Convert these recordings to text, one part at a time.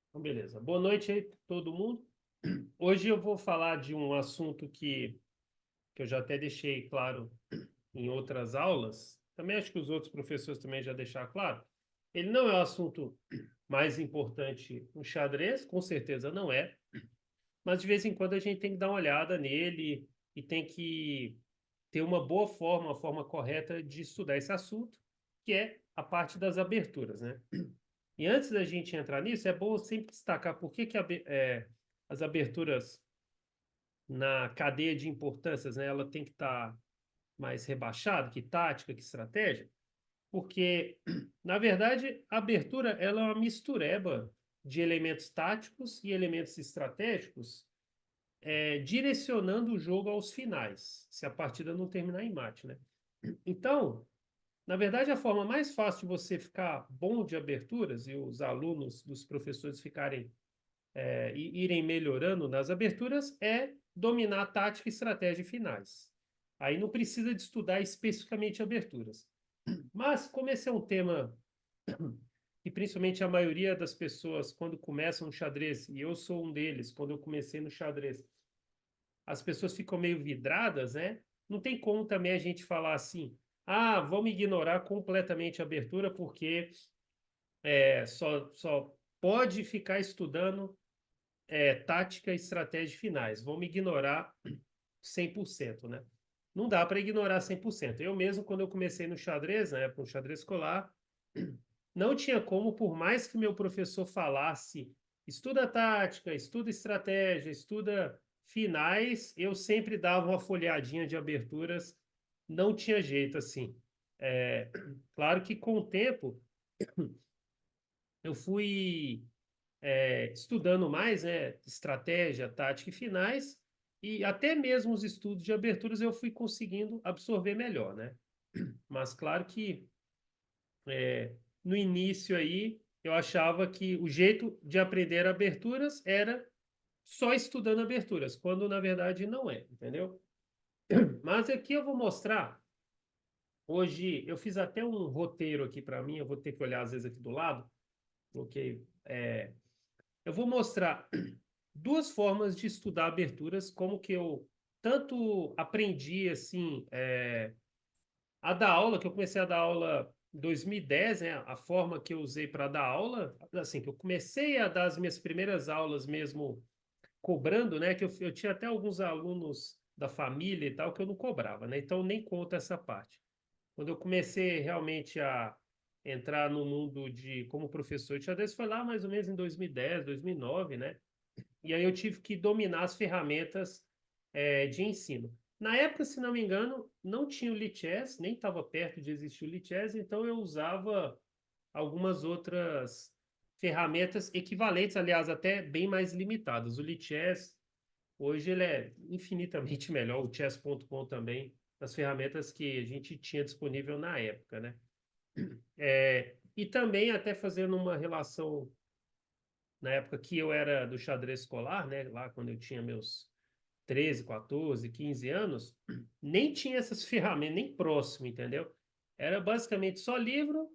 Então, beleza. Boa noite aí, todo mundo. Hoje eu vou falar de um assunto que eu já até deixei claro em outras aulas. Também acho que os outros professores também já deixaram claro. Ele não é o assunto mais importante no xadrez, com certeza não é, mas de vez em quando a gente tem que dar uma olhada nele e tem que ter uma boa forma, uma forma correta de estudar esse assunto, que é a parte das aberturas, né? E antes da gente entrar nisso, é bom sempre destacar por que as aberturas na cadeia de importâncias, né, ela tem que estar mais rebaixada, que tática, que estratégia, porque, na verdade, a abertura ela é uma mistureba de elementos táticos e elementos estratégicos, direcionando o jogo aos finais, se a partida não terminar em mate, né? Então, na verdade, a forma mais fácil de você ficar bom de aberturas e os alunos dos professores ficarem irem melhorando nas aberturas é dominar a tática e estratégia finais. Aí não precisa de estudar especificamente aberturas. Mas, como esse é um tema que principalmente a maioria das pessoas, quando começam no xadrez, e eu sou um deles, quando eu comecei no xadrez, as pessoas ficam meio vidradas, né? Não tem como também a gente falar assim, ah, vamos ignorar completamente a abertura porque só pode ficar estudando tática e estratégia finais. Vamos ignorar 100%, né? Não dá para ignorar 100%. Eu mesmo, quando eu comecei no xadrez, na época, no xadrez escolar, não tinha como, por mais que meu professor falasse, estuda tática, estuda estratégia, estuda finais, eu sempre dava uma folhadinha de aberturas, não tinha jeito assim. É, claro que com o tempo eu fui estudando mais, né, estratégia, tática e finais, e até mesmo os estudos de aberturas eu fui conseguindo absorver melhor, né? Mas claro que no início aí eu achava que o jeito de aprender aberturas era só estudando aberturas, quando na verdade não é, entendeu? Mas aqui eu vou mostrar. Hoje eu fiz até um roteiro aqui para mim, eu vou ter que olhar às vezes aqui do lado, ok? Eu vou mostrar duas formas de estudar aberturas, como que eu tanto aprendi assim a dar aula, que eu comecei a dar aula em 2010, né? A forma que eu usei para dar aula, assim, que eu comecei a dar as minhas primeiras aulas mesmo cobrando, né? Que eu tinha até alguns alunos da família e tal que eu não cobrava, né? Então nem conto essa parte. Quando eu comecei realmente a entrar no mundo de como professor de xadrez foi lá mais ou menos em 2010, 2009, né? E aí eu tive que dominar as ferramentas de ensino. Na época, se não me engano, não tinha o Lichess, nem estava perto de existir o Lichess, então eu usava algumas outras ferramentas equivalentes, aliás, até bem mais limitadas. O Lichess, hoje, ele é infinitamente melhor, o chess.com também, das ferramentas que a gente tinha disponível na época, né? E também até fazendo uma relação na época que eu era do xadrez escolar, né, lá quando eu tinha meus 13, 14, 15 anos, nem tinha essas ferramentas, nem próximo, entendeu? Era basicamente só livro.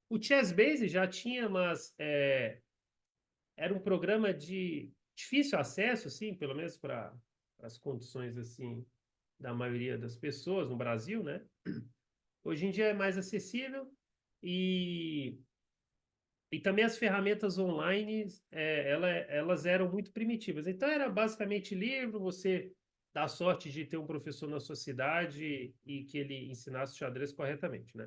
O ChessBase já tinha, mas era um programa de difícil acesso, assim, pelo menos para as condições assim da maioria das pessoas no Brasil, né? Hoje em dia é mais acessível e e também as ferramentas online, elas eram muito primitivas. Então, era basicamente livro, você dá sorte de ter um professor na sua cidade e que ele ensinasse o xadrez corretamente, né?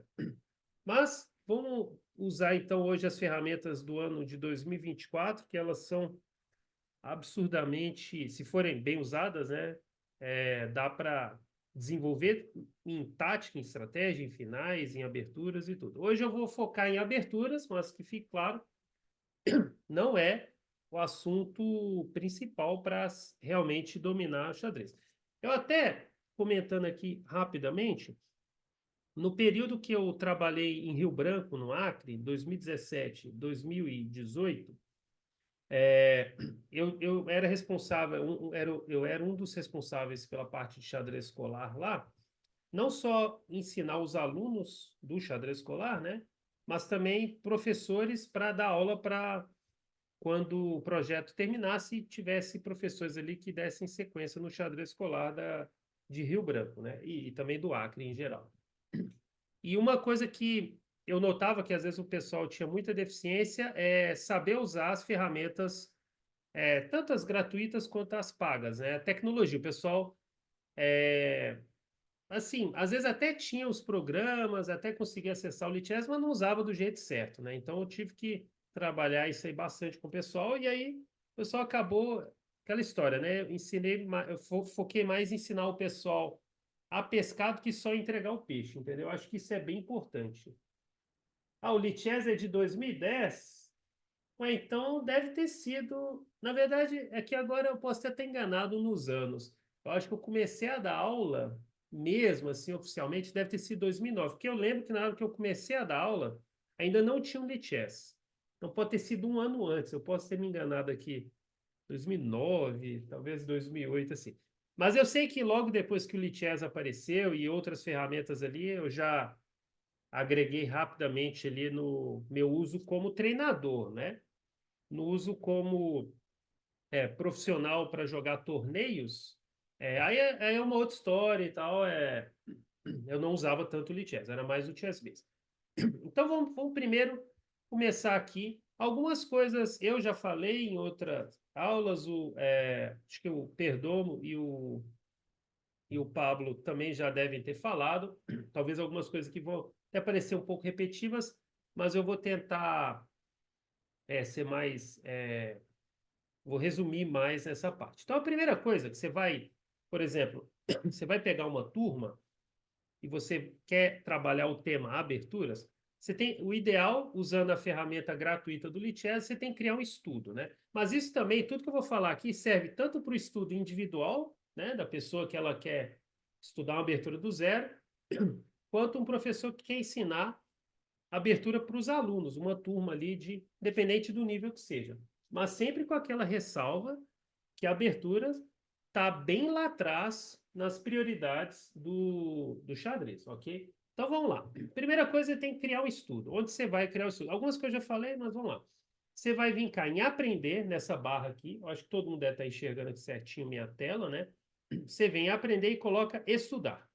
Mas vamos usar, então, hoje as ferramentas do ano de 2024, que elas são absurdamente, se forem bem usadas, né? Dá para desenvolver em tática, em estratégia, em finais, em aberturas e tudo. Hoje eu vou focar em aberturas, mas que fique claro não é o assunto principal para realmente dominar o xadrez. Eu até, comentando aqui rapidamente, no período que eu trabalhei em Rio Branco, no Acre, 2017, 2018, eu era responsável, eu era um dos responsáveis pela parte de xadrez escolar lá, não só ensinar os alunos do xadrez escolar, né? Mas também professores para dar aula para quando o projeto terminasse e tivesse professores ali que dessem sequência no xadrez escolar de Rio Branco, né? E também do Acre em geral. E uma coisa que eu notava que às vezes o pessoal tinha muita deficiência é saber usar as ferramentas, tanto as gratuitas quanto as pagas, né? A tecnologia, o pessoal, assim, às vezes até tinha os programas, até conseguia acessar o Lichess, mas não usava do jeito certo, né? Então eu tive que trabalhar isso aí bastante com o pessoal, e aí o pessoal acabou aquela história, né? Eu ensinei, eu foquei mais em ensinar o pessoal a pescar do que só entregar o peixe, entendeu? Eu acho que isso é bem importante. Ah, o Lichess é de 2010? Ué, então deve ter sido. Na verdade, é que agora eu posso ter até enganado nos anos. Eu acho que eu comecei a dar aula, mesmo assim, oficialmente, deve ter sido 2009. Porque eu lembro que na hora que eu comecei a dar aula, ainda não tinha um Lichess. Então pode ter sido um ano antes. Eu posso ter me enganado aqui. 2009, talvez 2008, assim. Mas eu sei que logo depois que o Lichess apareceu e outras ferramentas ali, eu já agreguei rapidamente ali no meu uso como treinador, né? No uso como profissional para jogar torneios, aí é uma outra história e tal. Eu não usava tanto o Lichess, era mais o Chess Base. Então vamos primeiro começar aqui. Algumas coisas eu já falei em outras aulas, acho que o Perdomo e o Pablo também já devem ter falado. Talvez algumas coisas que vão até parecer um pouco repetitivas, mas eu vou tentar ser mais. Vou resumir mais essa parte. Então, a primeira coisa que você vai, por exemplo, você vai pegar uma turma e você quer trabalhar o tema aberturas, você tem o ideal, usando a ferramenta gratuita do Lichess, você tem que criar um estudo, né? Mas isso também, tudo que eu vou falar aqui serve tanto para o estudo individual, né, da pessoa que ela quer estudar uma abertura do zero, quanto um professor que quer ensinar abertura para os alunos, uma turma ali de, independente do nível que seja. Mas sempre com aquela ressalva que a abertura está bem lá atrás nas prioridades do xadrez, ok? Então vamos lá. Primeira coisa, você tem que criar um estudo. Onde você vai criar o estudo? Algumas coisas eu já falei, mas vamos lá. Você vai vir cá em aprender, nessa barra aqui. Eu acho que todo mundo deve estar enxergando aqui certinho minha tela, né? Você vem aprender e coloca estudar.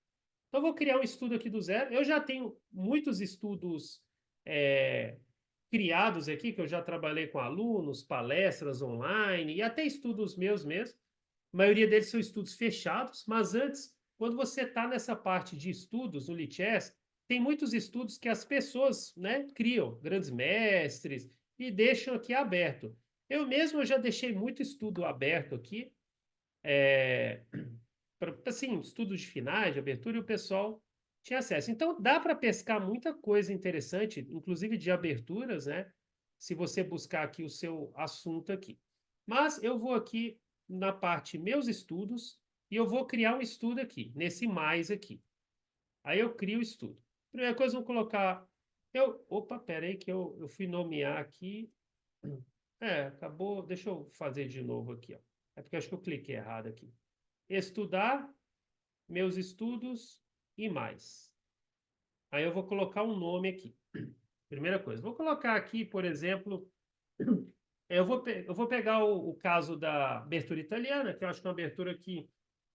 Então, eu vou criar um estudo aqui do zero. Eu já tenho muitos estudos é, criados aqui, que eu já trabalhei com alunos, palestras online e até estudos meus mesmo. A maioria deles são estudos fechados, mas antes, quando você está nessa parte de estudos no Lichess, tem muitos estudos que as pessoas, né, criam, grandes mestres, e deixam aqui aberto. Eu mesmo já deixei muito estudo aberto aqui, é, assim, estudos de finais, de abertura, e o pessoal tinha acesso. Então, dá para pescar muita coisa interessante, inclusive de aberturas, né? Se você buscar aqui o seu assunto aqui. Mas eu vou aqui na parte meus estudos e eu vou criar um estudo aqui, nesse mais aqui. Aí eu crio o estudo. Primeira coisa, vou colocar. Opa, peraí, que eu fui nomear aqui. Acabou. Deixa eu fazer de novo aqui, ó. É porque eu acho que eu cliquei errado aqui. Estudar, meus estudos e mais. Aí eu vou colocar um nome aqui. Primeira coisa, vou colocar aqui, por exemplo, eu vou pegar o caso da abertura italiana, que eu acho que é uma abertura que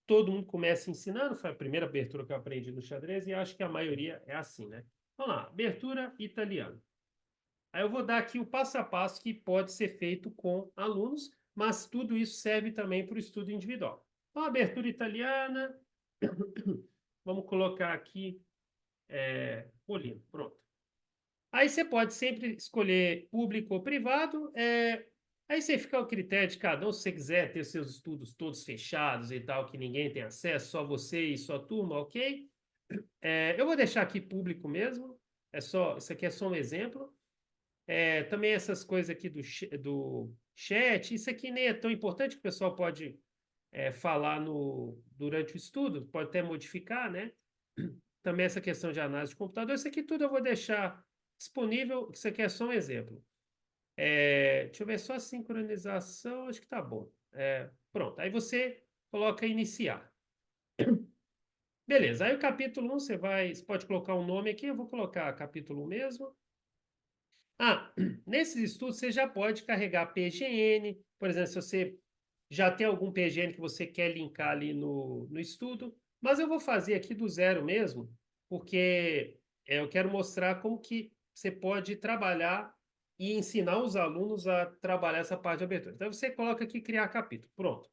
todo mundo começa ensinando, foi a primeira abertura que eu aprendi no xadrez e acho que a maioria é assim, né? Vamos lá, abertura italiana. Aí eu vou dar aqui o passo a passo que pode ser feito com alunos, mas tudo isso serve também para o estudo individual. Então, abertura italiana, vamos colocar aqui Polino, pronto. Aí você pode sempre escolher público ou privado. Aí você fica ao critério de cada um. Se você quiser ter seus estudos todos fechados e tal, que ninguém tem acesso, só você e sua turma, ok? Eu vou deixar aqui público mesmo. Isso aqui é só um exemplo. Também essas coisas aqui do chat, isso aqui nem é tão importante que o pessoal pode falar durante o estudo, pode até modificar, né? Também essa questão de análise de computador, isso aqui tudo eu vou deixar disponível, isso aqui é só um exemplo. Deixa eu ver, só a sincronização, acho que tá bom. Pronto, aí você coloca iniciar. Beleza, aí o capítulo 1 você pode colocar um nome aqui, eu vou colocar capítulo 1 mesmo. Nesses estudos você já pode carregar PGN, por exemplo, se você já tem algum PGN que você quer linkar ali no estudo, mas eu vou fazer aqui do zero mesmo, porque eu quero mostrar como que você pode trabalhar e ensinar os alunos a trabalhar essa parte de abertura. Então você coloca aqui criar capítulo, pronto.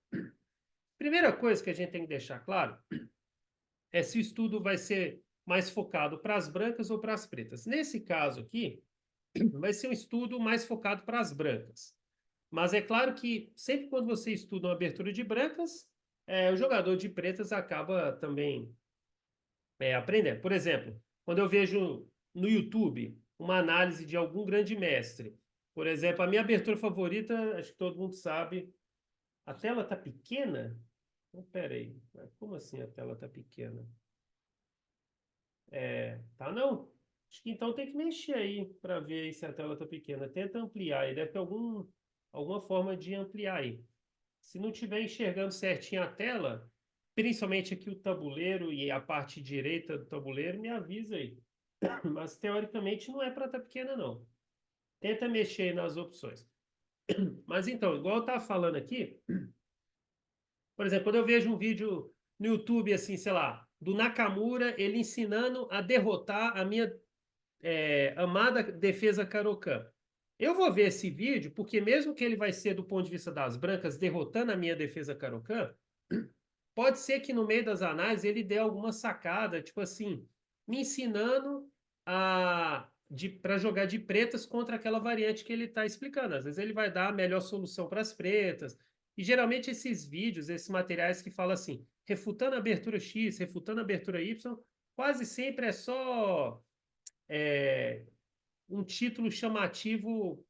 Primeira coisa que a gente tem que deixar claro é se o estudo vai ser mais focado para as brancas ou para as pretas. Nesse caso aqui, vai ser um estudo mais focado para as brancas. Mas é claro que sempre quando você estuda uma abertura de brancas, o jogador de pretas acaba também aprendendo. Por exemplo, quando eu vejo no YouTube uma análise de algum grande mestre, por exemplo, a minha abertura favorita, acho que todo mundo sabe, a tela está pequena? Espera aí, como assim a tela está pequena? Tá não? Acho que então tem que mexer aí para ver aí se a tela está pequena. Tenta ampliar aí, deve ter alguma forma de ampliar aí. Se não estiver enxergando certinho a tela, principalmente aqui o tabuleiro e a parte direita do tabuleiro, me avisa aí. Mas teoricamente não é para estar pequena, não. Tenta mexer aí nas opções. Mas então, igual eu estava falando aqui, por exemplo, quando eu vejo um vídeo no YouTube, assim, sei lá, do Nakamura, ele ensinando a derrotar a minha amada defesa Caro-Kann. Eu vou ver esse vídeo, porque mesmo que ele vai ser do ponto de vista das brancas, derrotando a minha defesa Caro-Kann, pode ser que no meio das análises ele dê alguma sacada, tipo assim, me ensinando para jogar de pretas contra aquela variante que ele está explicando. Às vezes ele vai dar a melhor solução para as pretas. E geralmente esses vídeos, esses materiais que falam assim, refutando a abertura X, refutando a abertura Y, quase sempre é só um título chamativo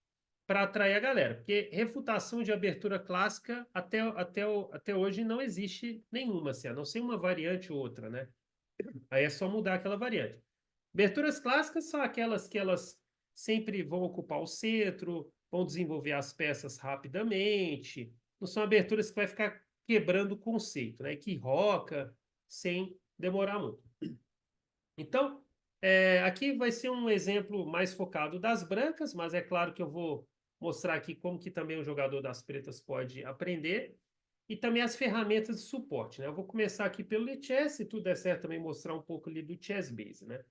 para atrair a galera. Porque refutação de abertura clássica até hoje não existe nenhuma, assim, a não ser uma variante ou outra, né? Aí é só mudar aquela variante. Aberturas clássicas são aquelas que elas sempre vão ocupar o centro, vão desenvolver as peças rapidamente. Não são aberturas que vai ficar quebrando o conceito, né? Que roca sem demorar muito. Então, aqui vai ser um exemplo mais focado das brancas, mas é claro que eu vou mostrar aqui como que também o jogador das pretas pode aprender e também as ferramentas de suporte, né? Eu vou começar aqui pelo Lichess, se tudo der certo também mostrar um pouco ali do Chessbase, né?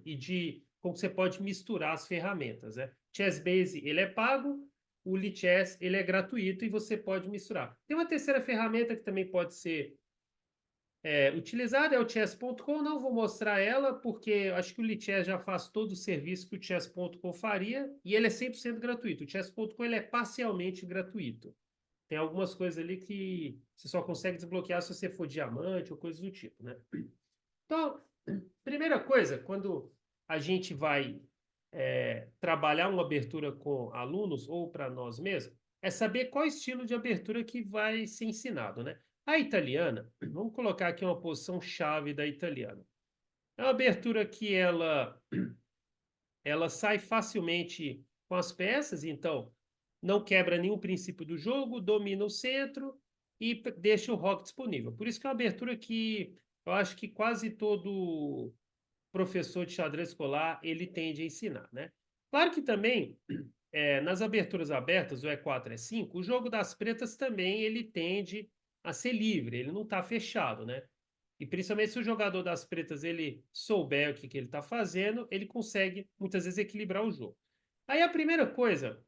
E de como você pode misturar as ferramentas, né? Chessbase, ele é pago, o Lichess, ele é gratuito e você pode misturar. Tem uma terceira ferramenta que também pode ser utilizada, é o chess.com. Não vou mostrar ela, porque acho que o Lichess já faz todo o serviço que o chess.com faria e ele é 100% gratuito. O chess.com ele é parcialmente gratuito. Tem algumas coisas ali que você só consegue desbloquear se você for diamante ou coisas do tipo, né? Então, primeira coisa, quando a gente vai trabalhar uma abertura com alunos ou para nós mesmos, é saber qual estilo de abertura que vai ser ensinado, né? A italiana, vamos colocar aqui uma posição chave da italiana. É uma abertura que ela sai facilmente com as peças, então não quebra nenhum princípio do jogo, domina o centro e deixa o rock disponível. Por isso que é uma abertura que eu acho que quase todo professor de xadrez escolar ele tende a ensinar, né? Claro que também nas aberturas abertas, o E4, E5, o jogo das pretas também ele tende a ser livre, ele não está fechado, né? E principalmente se o jogador das pretas ele souber o que ele está fazendo, ele consegue muitas vezes equilibrar o jogo. Aí a primeira coisa,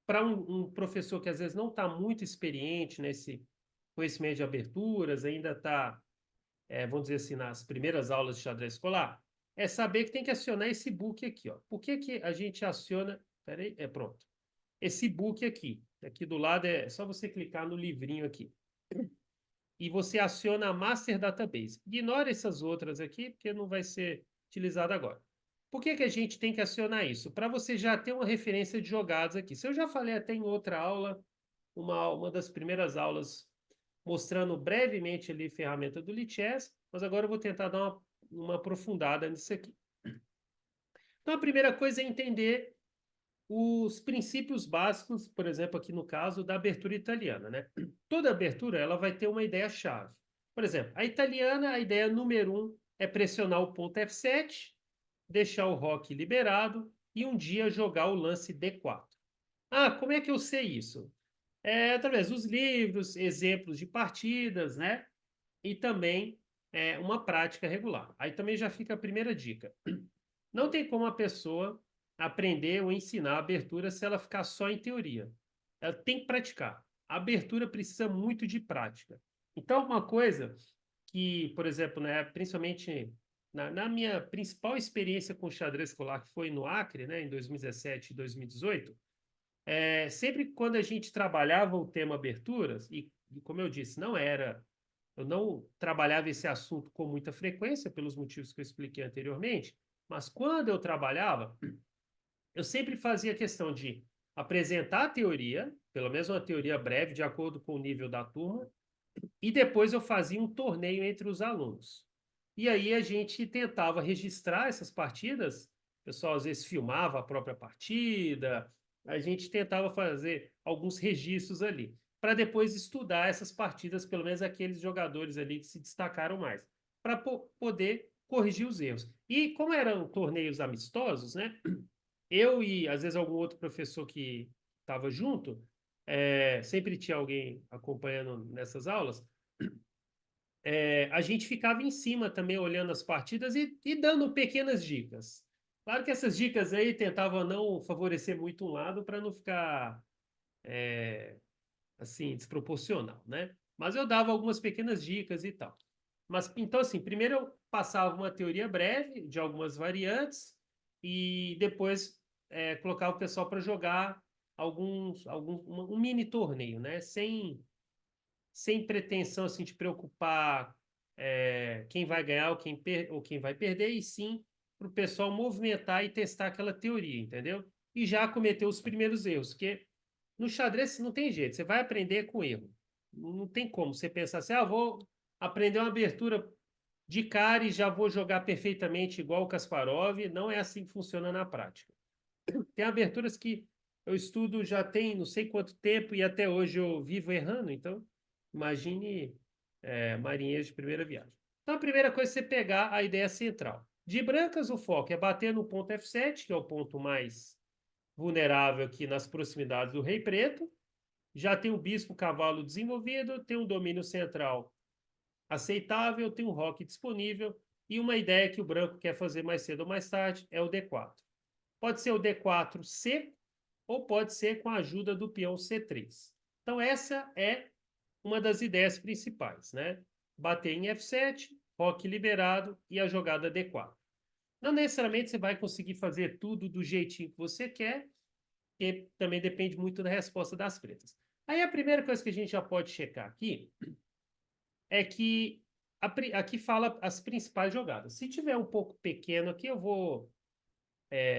para um professor que às vezes não está muito experiente nesse conhecimento de aberturas, ainda está, vamos dizer assim, nas primeiras aulas de xadrez escolar, é saber que tem que acionar esse book aqui, ó. Por que que a gente aciona? Peraí, pronto. Esse book aqui. Aqui do lado é só você clicar no livrinho aqui e você aciona a Master Database. Ignora essas outras aqui, porque não vai ser utilizado agora. Por que que a gente tem que acionar isso? Para você já ter uma referência de jogadas aqui. Se eu já falei até em outra aula, uma das primeiras aulas, mostrando brevemente ali a ferramenta do Lichess, mas agora eu vou tentar dar uma aprofundada nisso aqui. Então, a primeira coisa é entender os princípios básicos, por exemplo, aqui no caso da abertura italiana, né? Toda abertura ela vai ter uma ideia-chave. Por exemplo, a italiana, a ideia número 1 é pressionar o ponto F7, deixar o roque liberado e um dia jogar o lance D4. Ah, como é que eu sei isso? É através dos livros, exemplos de partidas, né? E também uma prática regular. Aí também já fica a primeira dica. Não tem como a pessoa aprender ou ensinar a abertura se ela ficar só em teoria. Ela tem que praticar. A abertura precisa muito de prática. Então, uma coisa que, por exemplo, né, principalmente na minha principal experiência com xadrez escolar, que foi no Acre, né, em 2017 e 2018, sempre quando a gente trabalhava o tema aberturas, e como eu disse, eu não trabalhava esse assunto com muita frequência, pelos motivos que eu expliquei anteriormente, mas quando eu trabalhava, eu sempre fazia questão de apresentar a teoria, pelo menos uma teoria breve, de acordo com o nível da turma, e depois eu fazia um torneio entre os alunos. E aí a gente tentava registrar essas partidas, o pessoal às vezes filmava a própria partida, a gente tentava fazer alguns registros ali, para depois estudar essas partidas, pelo menos aqueles jogadores ali que se destacaram mais, para poder corrigir os erros. E como eram torneios amistosos, né? Eu e às vezes algum outro professor que estava junto, sempre tinha alguém acompanhando nessas aulas, a gente ficava em cima também olhando as partidas e dando pequenas dicas. Claro que essas dicas aí tentavam não favorecer muito um lado para não ficar assim desproporcional, né? Mas eu dava algumas pequenas dicas e tal. Mas então assim, primeiro eu passava uma teoria breve de algumas variantes e depois colocava o pessoal para jogar um mini torneio, né? Sem pretensão assim, de preocupar quem vai ganhar ou quem vai perder, e sim para o pessoal movimentar e testar aquela teoria, entendeu? E já cometer os primeiros erros, porque no xadrez não tem jeito, você vai aprender com erro. Não tem como você pensar assim, vou aprender uma abertura de cara e já vou jogar perfeitamente igual o Kasparov. Não é assim que funciona na prática. Tem aberturas que eu estudo já tem não sei quanto tempo e até hoje eu vivo errando, então imagine marinheiros de primeira viagem. Então a primeira coisa é você pegar a ideia central. De brancas, o foco é bater no ponto F7, que é o ponto mais vulnerável aqui nas proximidades do rei preto. Já tem o bispo cavalo desenvolvido, tem um domínio central aceitável, tem um roque disponível e uma ideia que o branco quer fazer mais cedo ou mais tarde é o D4. Pode ser o D4 seco ou pode ser com a ajuda do peão C3. Então, essa é uma das ideias principais, né? Bater em F7, roque liberado e a jogada D4. Não necessariamente você vai conseguir fazer tudo do jeitinho que você quer, porque também depende muito da resposta das pretas. Aí a primeira coisa que a gente já pode checar aqui é que aqui fala as principais jogadas. Se tiver um pouco pequeno aqui, eu vou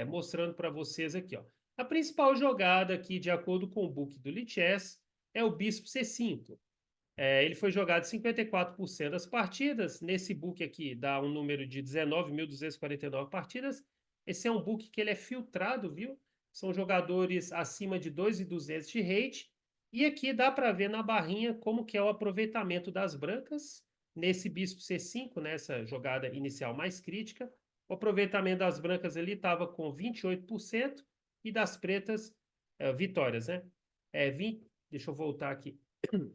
mostrando para vocês aqui, ó. A principal jogada aqui, de acordo com o book do Lichess, é o bispo C5. Ele foi jogado 54% das partidas. Nesse book aqui dá um número de 19.249 partidas. Esse é um book que ele é filtrado, viu? São jogadores acima de 2.200 de rate. E aqui dá para ver na barrinha como que é o aproveitamento das brancas nesse bispo C5, nessa jogada inicial mais crítica. O aproveitamento das brancas ali estava com 28% e das pretas, vitórias, né? 20, deixa eu voltar aqui.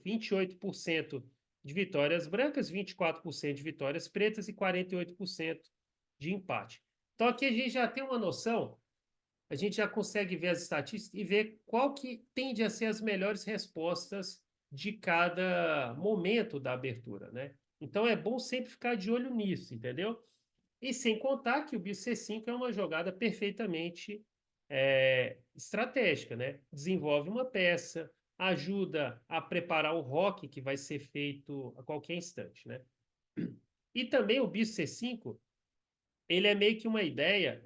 28% de vitórias brancas, 24% de vitórias pretas e 48% de empate. Então aqui a gente já tem uma noção, a gente já consegue ver as estatísticas e ver qual que tende a ser as melhores respostas de cada momento da abertura, né? Então é bom sempre ficar de olho nisso, entendeu? E sem contar que o bicho C5 é uma jogada perfeitamente estratégica, né? Desenvolve uma peça, ajuda a preparar o rock que vai ser feito a qualquer instante, né? E também o bicho C5, ele é meio que uma ideia,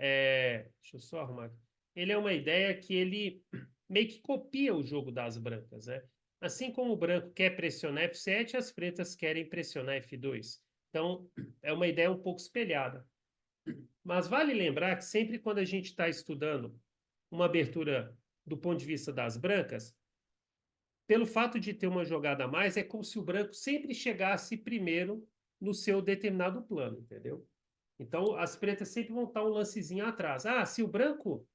deixa eu só arrumar aqui. Ele é uma ideia que ele meio que copia o jogo das brancas, né? Assim como o branco quer pressionar F7, as pretas querem pressionar F2. Então, é uma ideia um pouco espelhada. Mas vale lembrar que sempre quando a gente está estudando uma abertura do ponto de vista das brancas, pelo fato de ter uma jogada a mais, é como se o branco sempre chegasse primeiro no seu determinado plano, entendeu? Então, as pretas sempre vão estar um lancezinho atrás. Se o branco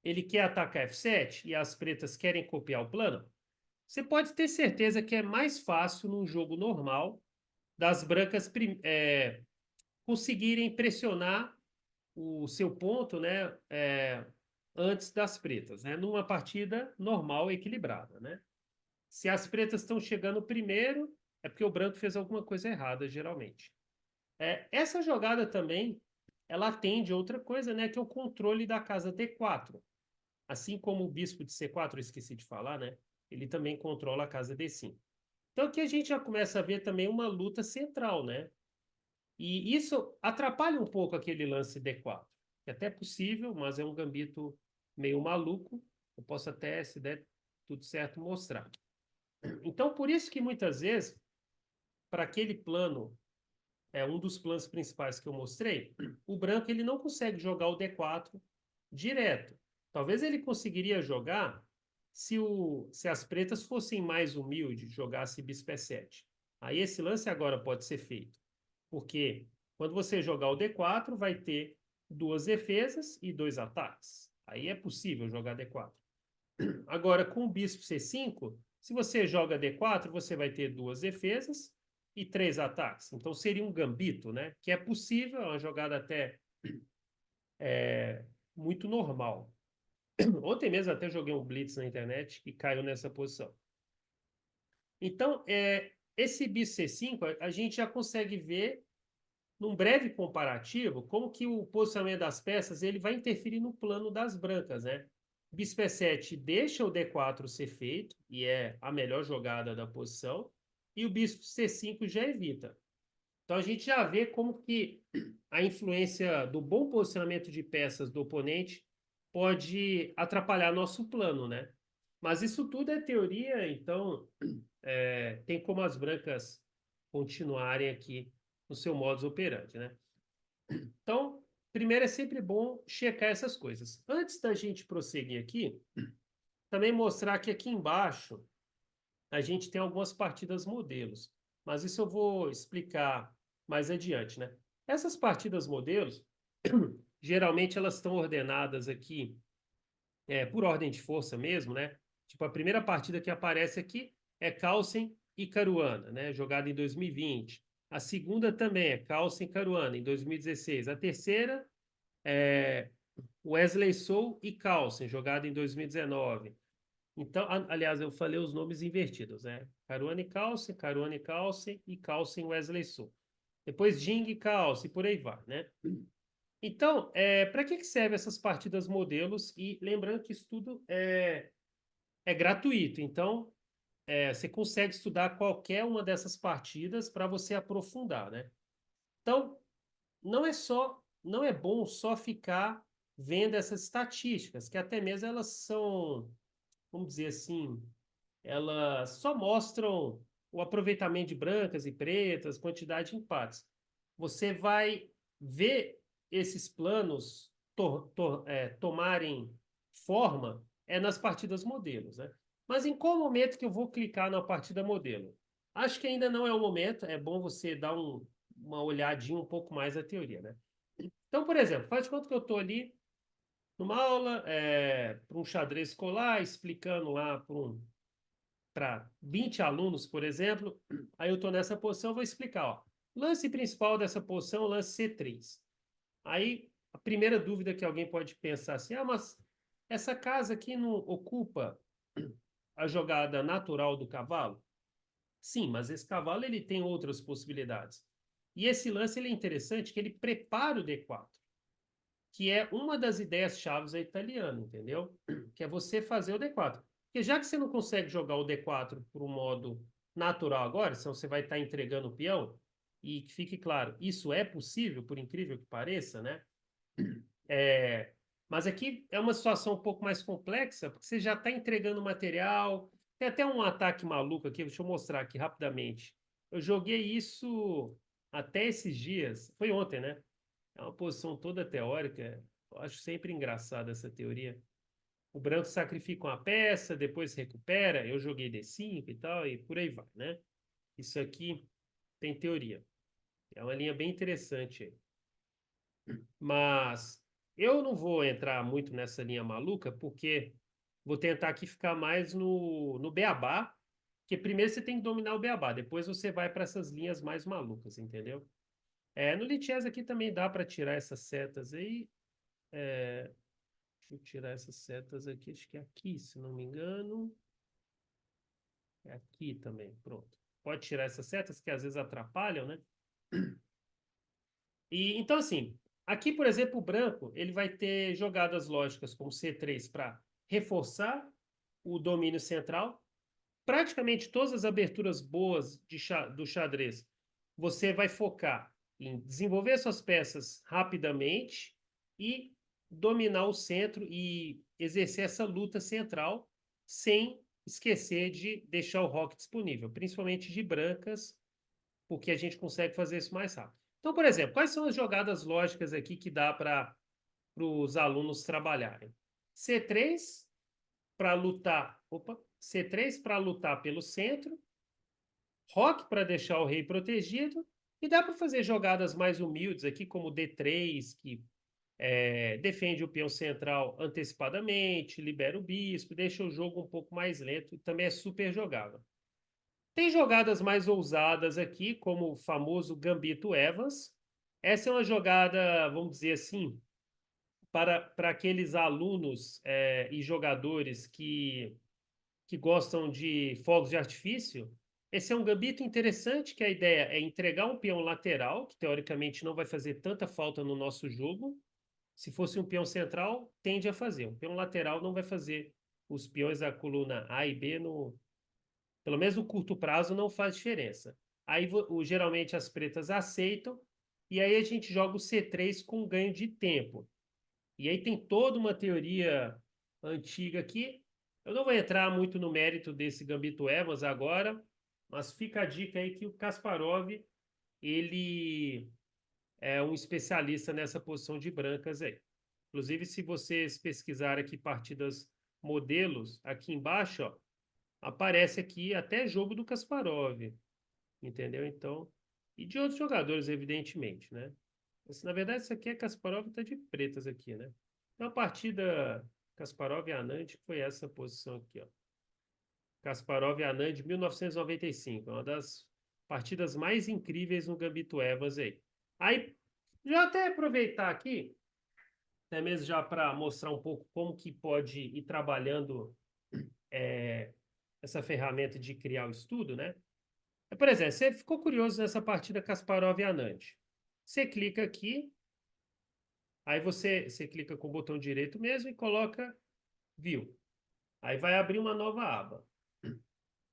ele quer atacar F7 e as pretas querem copiar o plano, você pode ter certeza que é mais fácil num jogo normal das brancas conseguirem pressionar o seu ponto, né, antes das pretas, né, numa partida normal equilibrada, né? Se as pretas estão chegando primeiro, é porque o branco fez alguma coisa errada, geralmente. Essa jogada também, ela atende outra coisa, né, que é o controle da casa D4. Assim como o bispo de C4, eu esqueci de falar, né? Ele também controla a casa D5. Então aqui a gente já começa a ver também uma luta central, né? E isso atrapalha um pouco aquele lance D4, que é até possível, mas é um gambito meio maluco. Eu posso até, se der tudo certo, mostrar. Então, por isso que muitas vezes, para aquele plano, um dos planos principais que eu mostrei, o branco ele não consegue jogar o D4 direto. Talvez ele conseguiria jogar se as pretas fossem mais humildes, jogasse bispo E7. Aí esse lance agora pode ser feito. Porque quando você jogar o D4, vai ter duas defesas e dois ataques. Aí é possível jogar D4. Agora, com o bispo C5, se você joga D4, você vai ter duas defesas e três ataques. Então seria um gambito, né? Que é possível, é uma jogada até muito normal. Ontem mesmo até joguei um blitz na internet e caiu nessa posição. Então, esse bispo C5, a gente já consegue ver num breve comparativo, como que o posicionamento das peças ele vai interferir no plano das brancas, né? Bispo E7 deixa o D4 ser feito, e é a melhor jogada da posição, e o bispo C5 já evita. Então a gente já vê como que a influência do bom posicionamento de peças do oponente pode atrapalhar nosso plano, né? Mas isso tudo é teoria, então tem como as brancas continuarem aqui no seu modus operandi, né? Então, primeiro é sempre bom checar essas coisas. Antes da gente prosseguir aqui, também mostrar que aqui embaixo a gente tem algumas partidas modelos, mas isso eu vou explicar mais adiante, né? Essas partidas modelos, geralmente elas estão ordenadas aqui por ordem de força mesmo, né? Tipo, a primeira partida que aparece aqui é Carlsen e Caruana, né? Jogada em 2020. A segunda também é Carlsen e Caruana, em 2016. A terceira é Wesley Sou e Carlsen, jogada em 2019. Então, aliás, eu falei os nomes invertidos, né? Caruana e Carlsen e Carlsen Wesley Sou. Depois Jing e Carlsen, e por aí vai, né? Então, para que servem essas partidas modelos? E lembrando que isso tudo é gratuito. Então, você consegue estudar qualquer uma dessas partidas para você aprofundar, né? Então, não é bom só ficar vendo essas estatísticas, que até mesmo elas são, vamos dizer assim, elas só mostram o aproveitamento de brancas e pretas, quantidade de empates. Você vai ver esses planos tomarem forma nas partidas modelos, né? Mas em qual momento que eu vou clicar na partida modelo? Acho que ainda não é o momento, é bom você dar uma olhadinha um pouco mais na teoria, né? Então, por exemplo, faz de conta que eu estou ali numa aula para um xadrez escolar, explicando lá para 20 alunos, por exemplo. Aí eu estou nessa posição, vou explicar. Ó. Lance principal dessa posição, lance C3. Aí a primeira dúvida que alguém pode pensar assim, mas essa casa aqui não ocupa a jogada natural do cavalo? Sim, mas esse cavalo ele tem outras possibilidades. E esse lance ele é interessante que ele prepara o D4, que é uma das ideias chaves da italiana, entendeu? Que é você fazer o D4. Porque já que você não consegue jogar o D4 por um modo natural agora, senão você vai estar entregando o peão, e que fique claro, isso é possível, por incrível que pareça, né? É, mas aqui é uma situação um pouco mais complexa, porque você já está entregando material. Tem até um ataque maluco aqui, deixa eu mostrar aqui rapidamente. Eu joguei isso até esses dias, foi ontem, né? É uma posição toda teórica. Eu acho sempre engraçada essa teoria. O branco sacrifica uma peça, depois recupera. Eu joguei D5 e tal, e por aí vai, né? Isso aqui tem teoria. É uma linha bem interessante aí. Mas Eu não vou entrar muito nessa linha maluca, porque vou tentar aqui ficar mais no beabá, porque primeiro você tem que dominar o beabá, depois você vai para essas linhas mais malucas, entendeu? No Lichess aqui também dá para tirar essas setas aí. Deixa eu tirar essas setas aqui, acho que é aqui, se não me engano. É aqui também, pronto. Pode tirar essas setas que às vezes atrapalham, né? E então, assim, aqui, por exemplo, o branco, ele vai ter jogadas lógicas como C3 para reforçar o domínio central. Praticamente todas as aberturas boas do xadrez, você vai focar em desenvolver suas peças rapidamente e dominar o centro e exercer essa luta central sem esquecer de deixar o roque disponível, principalmente de brancas, porque a gente consegue fazer isso mais rápido. Então, por exemplo, quais são as jogadas lógicas aqui que dá para os alunos trabalharem? C3 para lutar, C3 para lutar pelo centro, roque para deixar o rei protegido, e dá para fazer jogadas mais humildes aqui, como D3, que defende o peão central antecipadamente, libera o bispo, deixa o jogo um pouco mais lento e também é super jogável. Tem jogadas mais ousadas aqui, como o famoso Gambito Evans. Essa é uma jogada, vamos dizer assim, para aqueles alunos e jogadores que gostam de fogos de artifício. Esse é um gambito interessante, que a ideia é entregar um peão lateral, que teoricamente não vai fazer tanta falta no nosso jogo. Se fosse um peão central, tende a fazer. Um peão lateral não vai fazer. Os peões da coluna A e B no, pelo menos no curto prazo, não faz diferença. Aí, geralmente, as pretas aceitam, e aí a gente joga o C3 com ganho de tempo. E aí tem toda uma teoria antiga aqui. Eu não vou entrar muito no mérito desse Gambito Evans agora, mas fica a dica aí que o Kasparov, ele é um especialista nessa posição de brancas aí. Inclusive, se vocês pesquisarem aqui partidas modelos, aqui embaixo, ó, aparece aqui até jogo do Kasparov, entendeu? Então, e de outros jogadores, evidentemente, né? Mas, na verdade, isso aqui é Kasparov tá de pretas aqui, né? Então, a partida Kasparov e Anand foi essa posição aqui, ó. Kasparov e Anand, 1995. Uma das partidas mais incríveis no Gambito Evans aí. Aí, já até aproveitar aqui, até mesmo já para mostrar um pouco como que pode ir trabalhando é, essa ferramenta de criar o estudo, né? Por exemplo, você ficou curioso nessa partida Kasparov e Anand. Você clica aqui, aí você clica com o botão direito mesmo e coloca View. Aí vai abrir uma nova aba.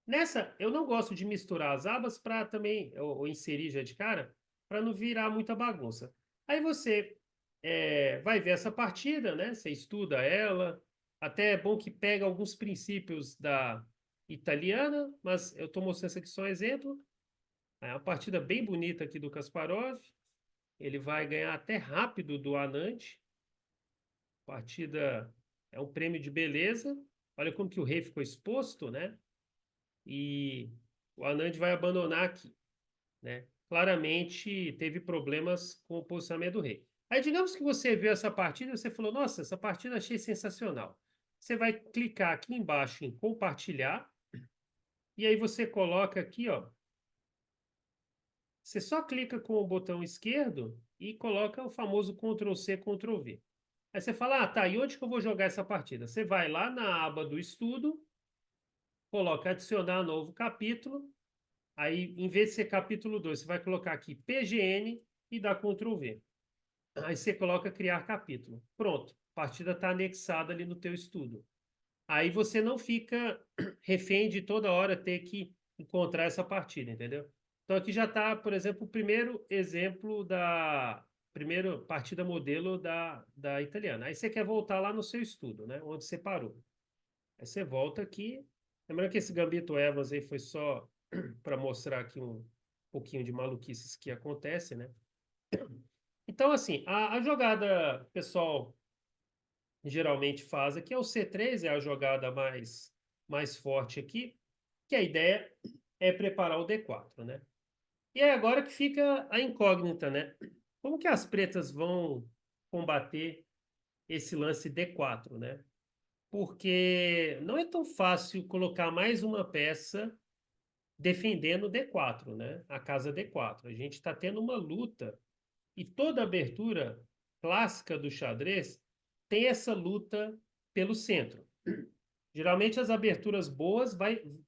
Nessa, eu não gosto de misturar as abas para também, ou inserir já de cara, para não virar muita bagunça. Aí você vai ver essa partida, né? Você estuda ela. Até é bom que pega alguns princípios da italiana, mas eu estou mostrando isso aqui só um exemplo. É uma partida bem bonita aqui do Kasparov. Ele vai ganhar até rápido do Anand. Partida é um prêmio de beleza. Olha como que o rei ficou exposto, né? E o Anand vai abandonar aqui, né? Claramente teve problemas com o posicionamento do rei. Aí digamos que você viu essa partida e você falou, nossa, essa partida achei sensacional. Você vai clicar aqui embaixo em compartilhar e aí você coloca aqui, ó. Você só clica com o botão esquerdo e coloca o famoso Ctrl+C, Ctrl+V. Aí você fala, ah, tá, e onde que eu vou jogar essa partida? Você vai lá na aba do estudo, coloca adicionar novo capítulo, aí em vez de ser capítulo 2, você vai colocar aqui PGN e dá Ctrl+V. Aí você coloca criar capítulo. Pronto, a partida está anexada ali no teu estudo. Aí você não fica refém de toda hora ter que encontrar essa partida, entendeu? Então aqui já está, por exemplo, o primeiro exemplo da primeira partida modelo da italiana. Aí você quer voltar lá no seu estudo, né? Onde você parou. Aí você volta aqui. Lembrando que esse Gambito Evans aí foi só para mostrar aqui um pouquinho de maluquices que acontecem, né? Então, assim, a jogada, pessoal, geralmente faz aqui é o C3, é a jogada mais forte aqui, que a ideia é preparar o D4, né? E é agora que fica a incógnita, né? Como que as pretas vão combater esse lance D4, né? Porque não é tão fácil colocar mais uma peça defendendo o D4, né? A casa D4. A gente está tendo uma luta e toda abertura clássica do xadrez tem essa luta pelo centro. Geralmente as aberturas boas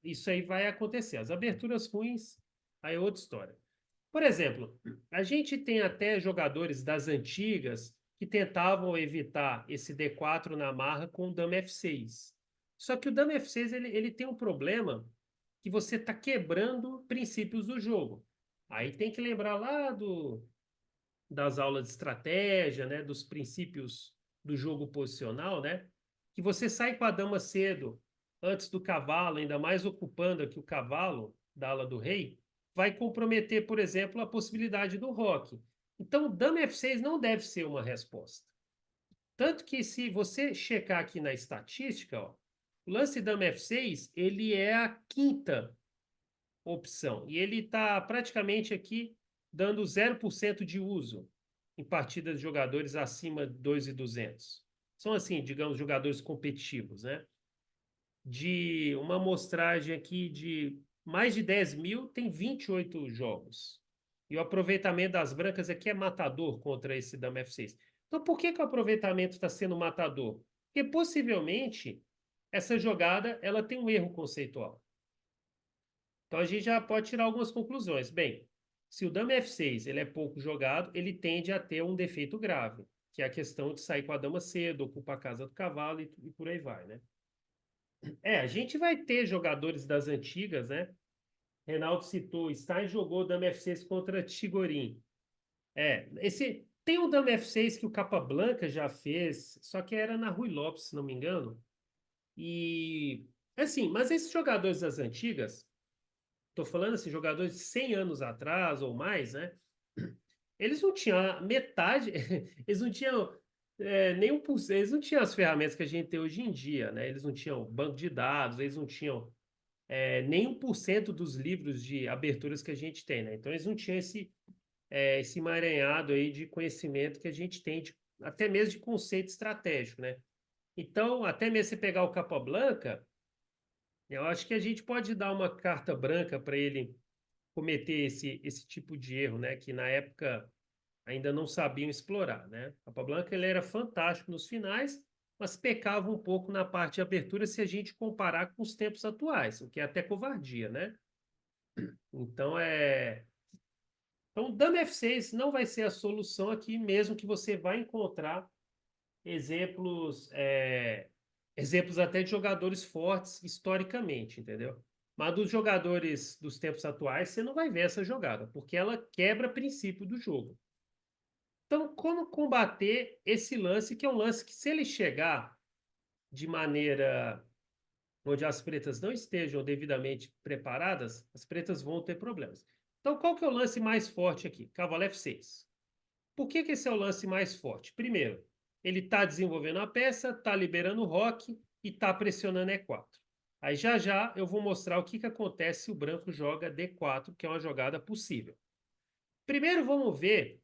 isso aí vai acontecer. As aberturas ruins, aí é outra história. Por exemplo, a gente tem até jogadores das antigas que tentavam evitar esse D4 na marra com o Dama F6. Só que o Dama F6 ele tem um problema que você está quebrando princípios do jogo. Aí tem que lembrar lá das aulas de estratégia, né, dos princípios do jogo posicional, né, que você sai com a dama cedo, antes do cavalo, ainda mais ocupando aqui o cavalo da ala do rei, vai comprometer, por exemplo, a possibilidade do roque. Então, dama F6 não deve ser uma resposta. Tanto que se você checar aqui na estatística, ó, o lance dama F6, ele é a quinta opção. E ele está praticamente aqui dando 0% de uso em partidas de jogadores acima de 2.200. São assim, digamos, jogadores competitivos, né? De uma amostragem aqui de mais de 10 mil, tem 28 jogos. E o aproveitamento das brancas aqui é matador contra esse Dama F6. Então, por que o aproveitamento está sendo matador? Porque possivelmente essa jogada ela tem um erro conceitual. Então a gente já pode tirar algumas conclusões. Bem, se o dama F6 ele é pouco jogado, ele tende a ter um defeito grave, que é a questão de sair com a dama cedo, ocupar a casa do cavalo e por aí vai, né? A gente vai ter jogadores das antigas, né? Reinaldo citou, Stein jogou dama F6 contra Chigorin. Tem um dama F6 que o Capablanca já fez, só que era na Rui Lopes, se não me engano. E assim, mas esses jogadores das antigas, tô falando assim, jogadores de 100 anos atrás ou mais, né? Eles não tinham metade, eles não tinham nem 1%, eles não tinham as ferramentas que a gente tem hoje em dia, né? Eles não tinham banco de dados, eles não tinham nem 1% dos livros de aberturas que a gente tem, né? Então eles não tinham esse emaranhado aí de conhecimento que a gente tem, até mesmo de conceito estratégico, né? Então, até mesmo você pegar o Capablanca, eu acho que a gente pode dar uma carta branca para ele cometer esse tipo de erro, né? Que na época ainda não sabiam explorar, né? A Capablanca ele era fantástico nos finais, mas pecava um pouco na parte de abertura se a gente comparar com os tempos atuais, o que é até covardia, né? Então então Dama F6 não vai ser a solução aqui, mesmo que você vai encontrar exemplos exemplos até de jogadores fortes historicamente, entendeu? Mas dos jogadores dos tempos atuais, você não vai ver essa jogada, porque ela quebra princípio do jogo. Então, como combater esse lance, que é um lance que, se ele chegar de maneira onde as pretas não estejam devidamente preparadas, as pretas vão ter problemas. Então, qual que é o lance mais forte aqui? Cavalo F6. Por que esse é o lance mais forte? Primeiro, ele está desenvolvendo a peça, está liberando o roque e está pressionando E4. Aí já já eu vou mostrar o que acontece se o branco joga D4, que é uma jogada possível. Primeiro vamos ver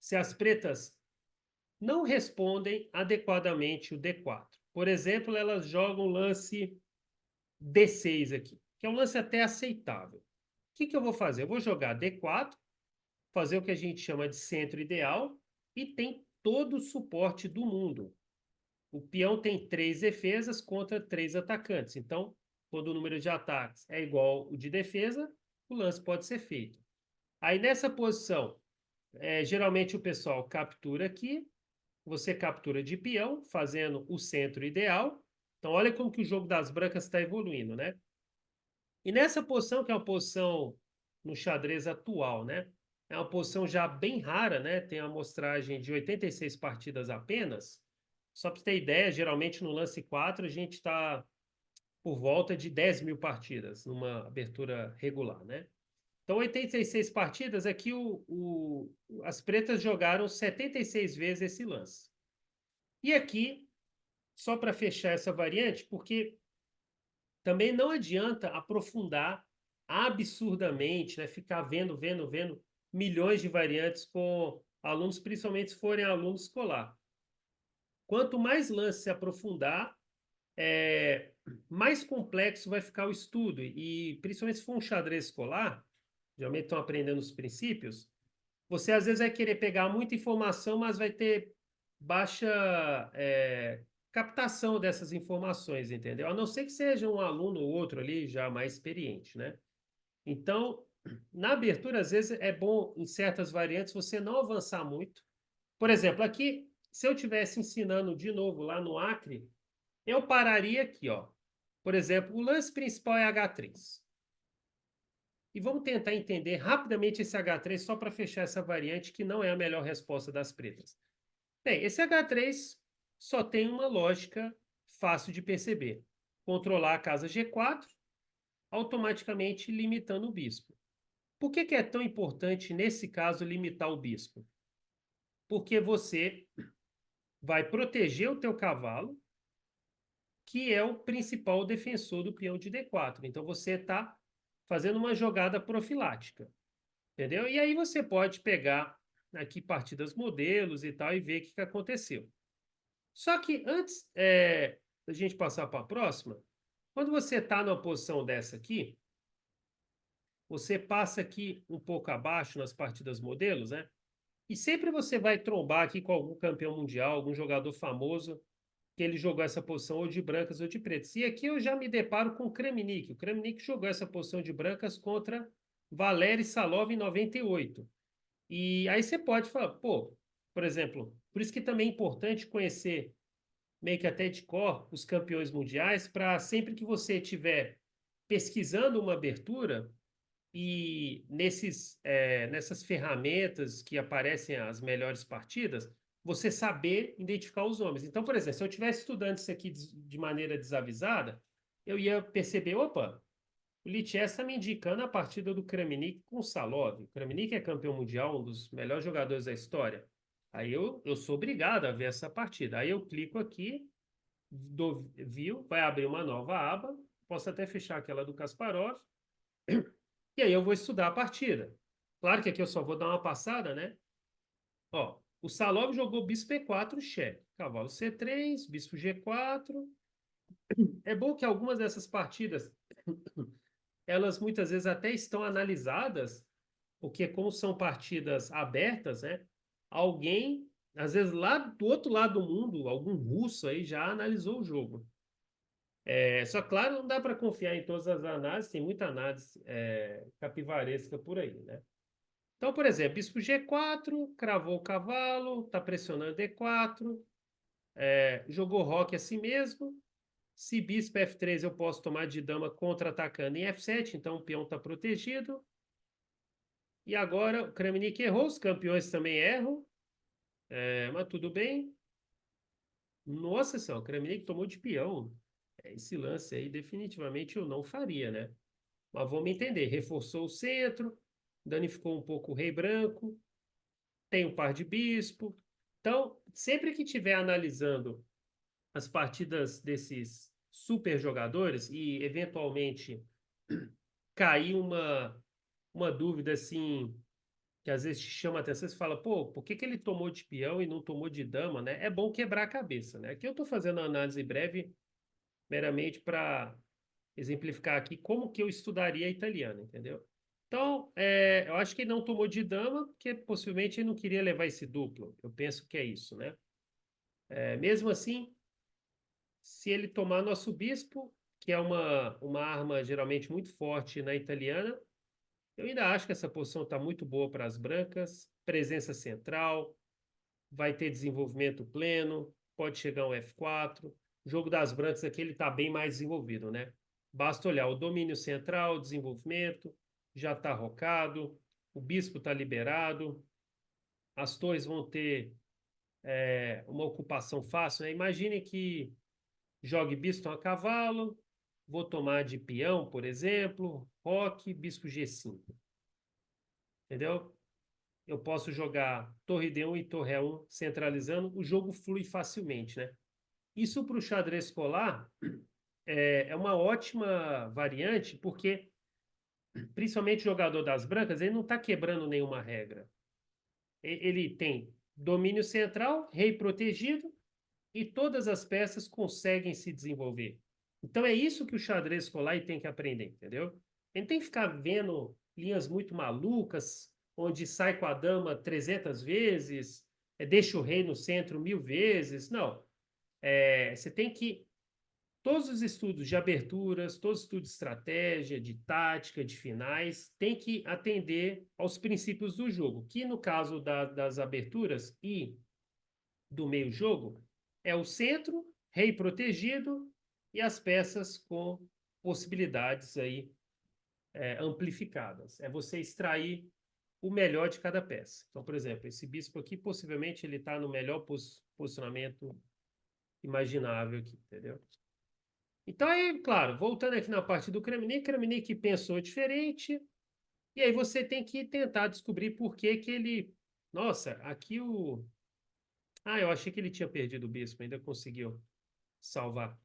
se as pretas não respondem adequadamente o D4. Por exemplo, elas jogam o lance D6 aqui, que é um lance até aceitável. O que eu vou fazer? Eu vou jogar D4, fazer o que a gente chama de centro ideal, e tem todo o suporte do mundo. O peão tem 3 defesas contra 3 atacantes. Então, quando o número de ataques é igual ao de defesa, o lance pode ser feito. Aí nessa posição, geralmente o pessoal captura aqui, você captura de peão, fazendo o centro ideal. Então, olha como que o jogo das brancas está evoluindo, né? E nessa posição, que é uma posição no xadrez atual, né? É uma posição já bem rara, né? Tem uma amostragem de 86 partidas apenas. Só para você ter ideia, geralmente no lance 4 a gente está por volta de 10 mil partidas numa abertura regular, né? Então, 86 partidas, aqui as pretas jogaram 76 vezes esse lance. E aqui, só para fechar essa variante, porque também não adianta aprofundar absurdamente, né? Ficar vendo milhões de variantes com alunos, principalmente se forem alunos escolar. quanto mais lance se aprofundar, mais complexo vai ficar o estudo. E principalmente se for um xadrez escolar, geralmente estão aprendendo os princípios, você às vezes vai querer pegar muita informação, mas vai ter baixa captação dessas informações, entendeu? A não ser que seja um aluno ou outro ali já mais experiente, né? Então, na abertura, às vezes é bom, em certas variantes, você não avançar muito. Por exemplo, aqui, se eu estivesse ensinando de novo lá no Acre, eu pararia aqui, ó. Por exemplo, o lance principal é H3. E vamos tentar entender rapidamente esse H3 só para fechar essa variante que não é a melhor resposta das pretas. Bem, esse H3 só tem uma lógica fácil de perceber. Controlar a casa G4, automaticamente limitando o bispo. Por que é tão importante, nesse caso, limitar o bispo? Porque você vai proteger o teu cavalo, que é o principal defensor do peão de D4. Então, você está fazendo uma jogada profilática, entendeu? E aí você pode pegar aqui partidas modelos e tal e ver o que aconteceu. Só que antes da gente passar para a próxima, quando você está numa posição dessa aqui, você passa aqui um pouco abaixo nas partidas modelos, né? E sempre você vai trombar aqui com algum campeão mundial, algum jogador famoso, que ele jogou essa posição ou de brancas ou de pretas. E aqui eu já me deparo com o Kramnik. O Kramnik jogou essa posição de brancas contra Valery Salov em 98. E aí você pode falar, pô, por exemplo, por isso que também é importante conhecer meio que até de cor os campeões mundiais, para sempre que você estiver pesquisando uma abertura, e nessas ferramentas que aparecem as melhores partidas, você saber identificar os nomes. Então, por exemplo, se eu estivesse estudando isso aqui de maneira desavisada, eu ia perceber, opa, o Lichess está me indicando a partida do Kramnik com o Salov. O Kramnik é campeão mundial, um dos melhores jogadores da história. Aí eu sou obrigado a ver essa partida. Aí eu clico aqui, viu, vai abrir uma nova aba, posso até fechar aquela do Kasparov, e aí eu vou estudar a partida. Claro que aqui eu só vou dar uma passada, né? Ó, o Salov jogou bispo E4, cheque. Cavalo C3, bispo G4. É bom que algumas dessas partidas, elas muitas vezes até estão analisadas, porque como são partidas abertas, né? Alguém, às vezes lá do outro lado do mundo, algum russo aí já analisou o jogo. Só claro, não dá para confiar em todas as análises, tem muita análise capivaresca por aí, né? Então, por exemplo, bispo G4, cravou o cavalo, está pressionando D4, jogou roque assim mesmo. Se bispo F3 eu posso tomar de dama contra-atacando em F7, então o peão está protegido. E agora o Kramnik errou, os campeões também erram, mas tudo bem. Nossa senhora, o Kramnik tomou de peão. Esse lance aí definitivamente eu não faria, né? Mas vamos entender, reforçou o centro, danificou um pouco o rei branco, tem um par de bispo. Então, sempre que estiver analisando as partidas desses super jogadores e eventualmente cair uma dúvida assim, que às vezes te chama a atenção, você fala, pô, por que ele tomou de peão e não tomou de dama, né? É bom quebrar a cabeça, né? Aqui eu estou fazendo uma análise breve, meramente para exemplificar aqui como que eu estudaria italiano, entendeu? Então, eu acho que ele não tomou de dama, porque possivelmente ele não queria levar esse duplo. Eu penso que é isso, né? Mesmo assim, se ele tomar nosso bispo, que é uma arma geralmente muito forte na italiana, eu ainda acho que essa posição está muito boa para as brancas. Presença central, vai ter desenvolvimento pleno, pode chegar um F4. O jogo das brancas aqui ele está bem mais desenvolvido, né? Basta olhar o domínio central, desenvolvimento, já está rocado, o bispo está liberado, as torres vão ter uma ocupação fácil, né? Imagine que jogue bispo a cavalo, vou tomar de peão, por exemplo, roque, bispo G5, entendeu? Eu posso jogar torre D1 e torre E1 centralizando, o jogo flui facilmente, né? Isso para o xadrez escolar é uma ótima variante, porque principalmente o jogador das brancas, ele não está quebrando nenhuma regra. Ele tem domínio central, rei protegido, e todas as peças conseguem se desenvolver. Então é isso que o xadrez escolar tem que aprender, entendeu? Ele tem que ficar vendo linhas muito malucas, onde sai com a dama 300 vezes, deixa o rei no centro 1000 vezes. Não. Você tem que. Todos os estudos de aberturas, todos os estudos de estratégia, de tática, de finais, tem que atender aos princípios do jogo, que no caso das aberturas e do meio-jogo é o centro, rei protegido e as peças com possibilidades aí amplificadas. É você extrair o melhor de cada peça. Então, por exemplo, esse bispo aqui, possivelmente ele está no melhor posicionamento imaginável aqui, entendeu? Então, aí, claro, voltando aqui na parte do Kramnik pensou diferente, e aí você tem que tentar descobrir por que que ele... Nossa, aqui o... Ah, eu achei que ele tinha perdido o bispo, ainda conseguiu salvar.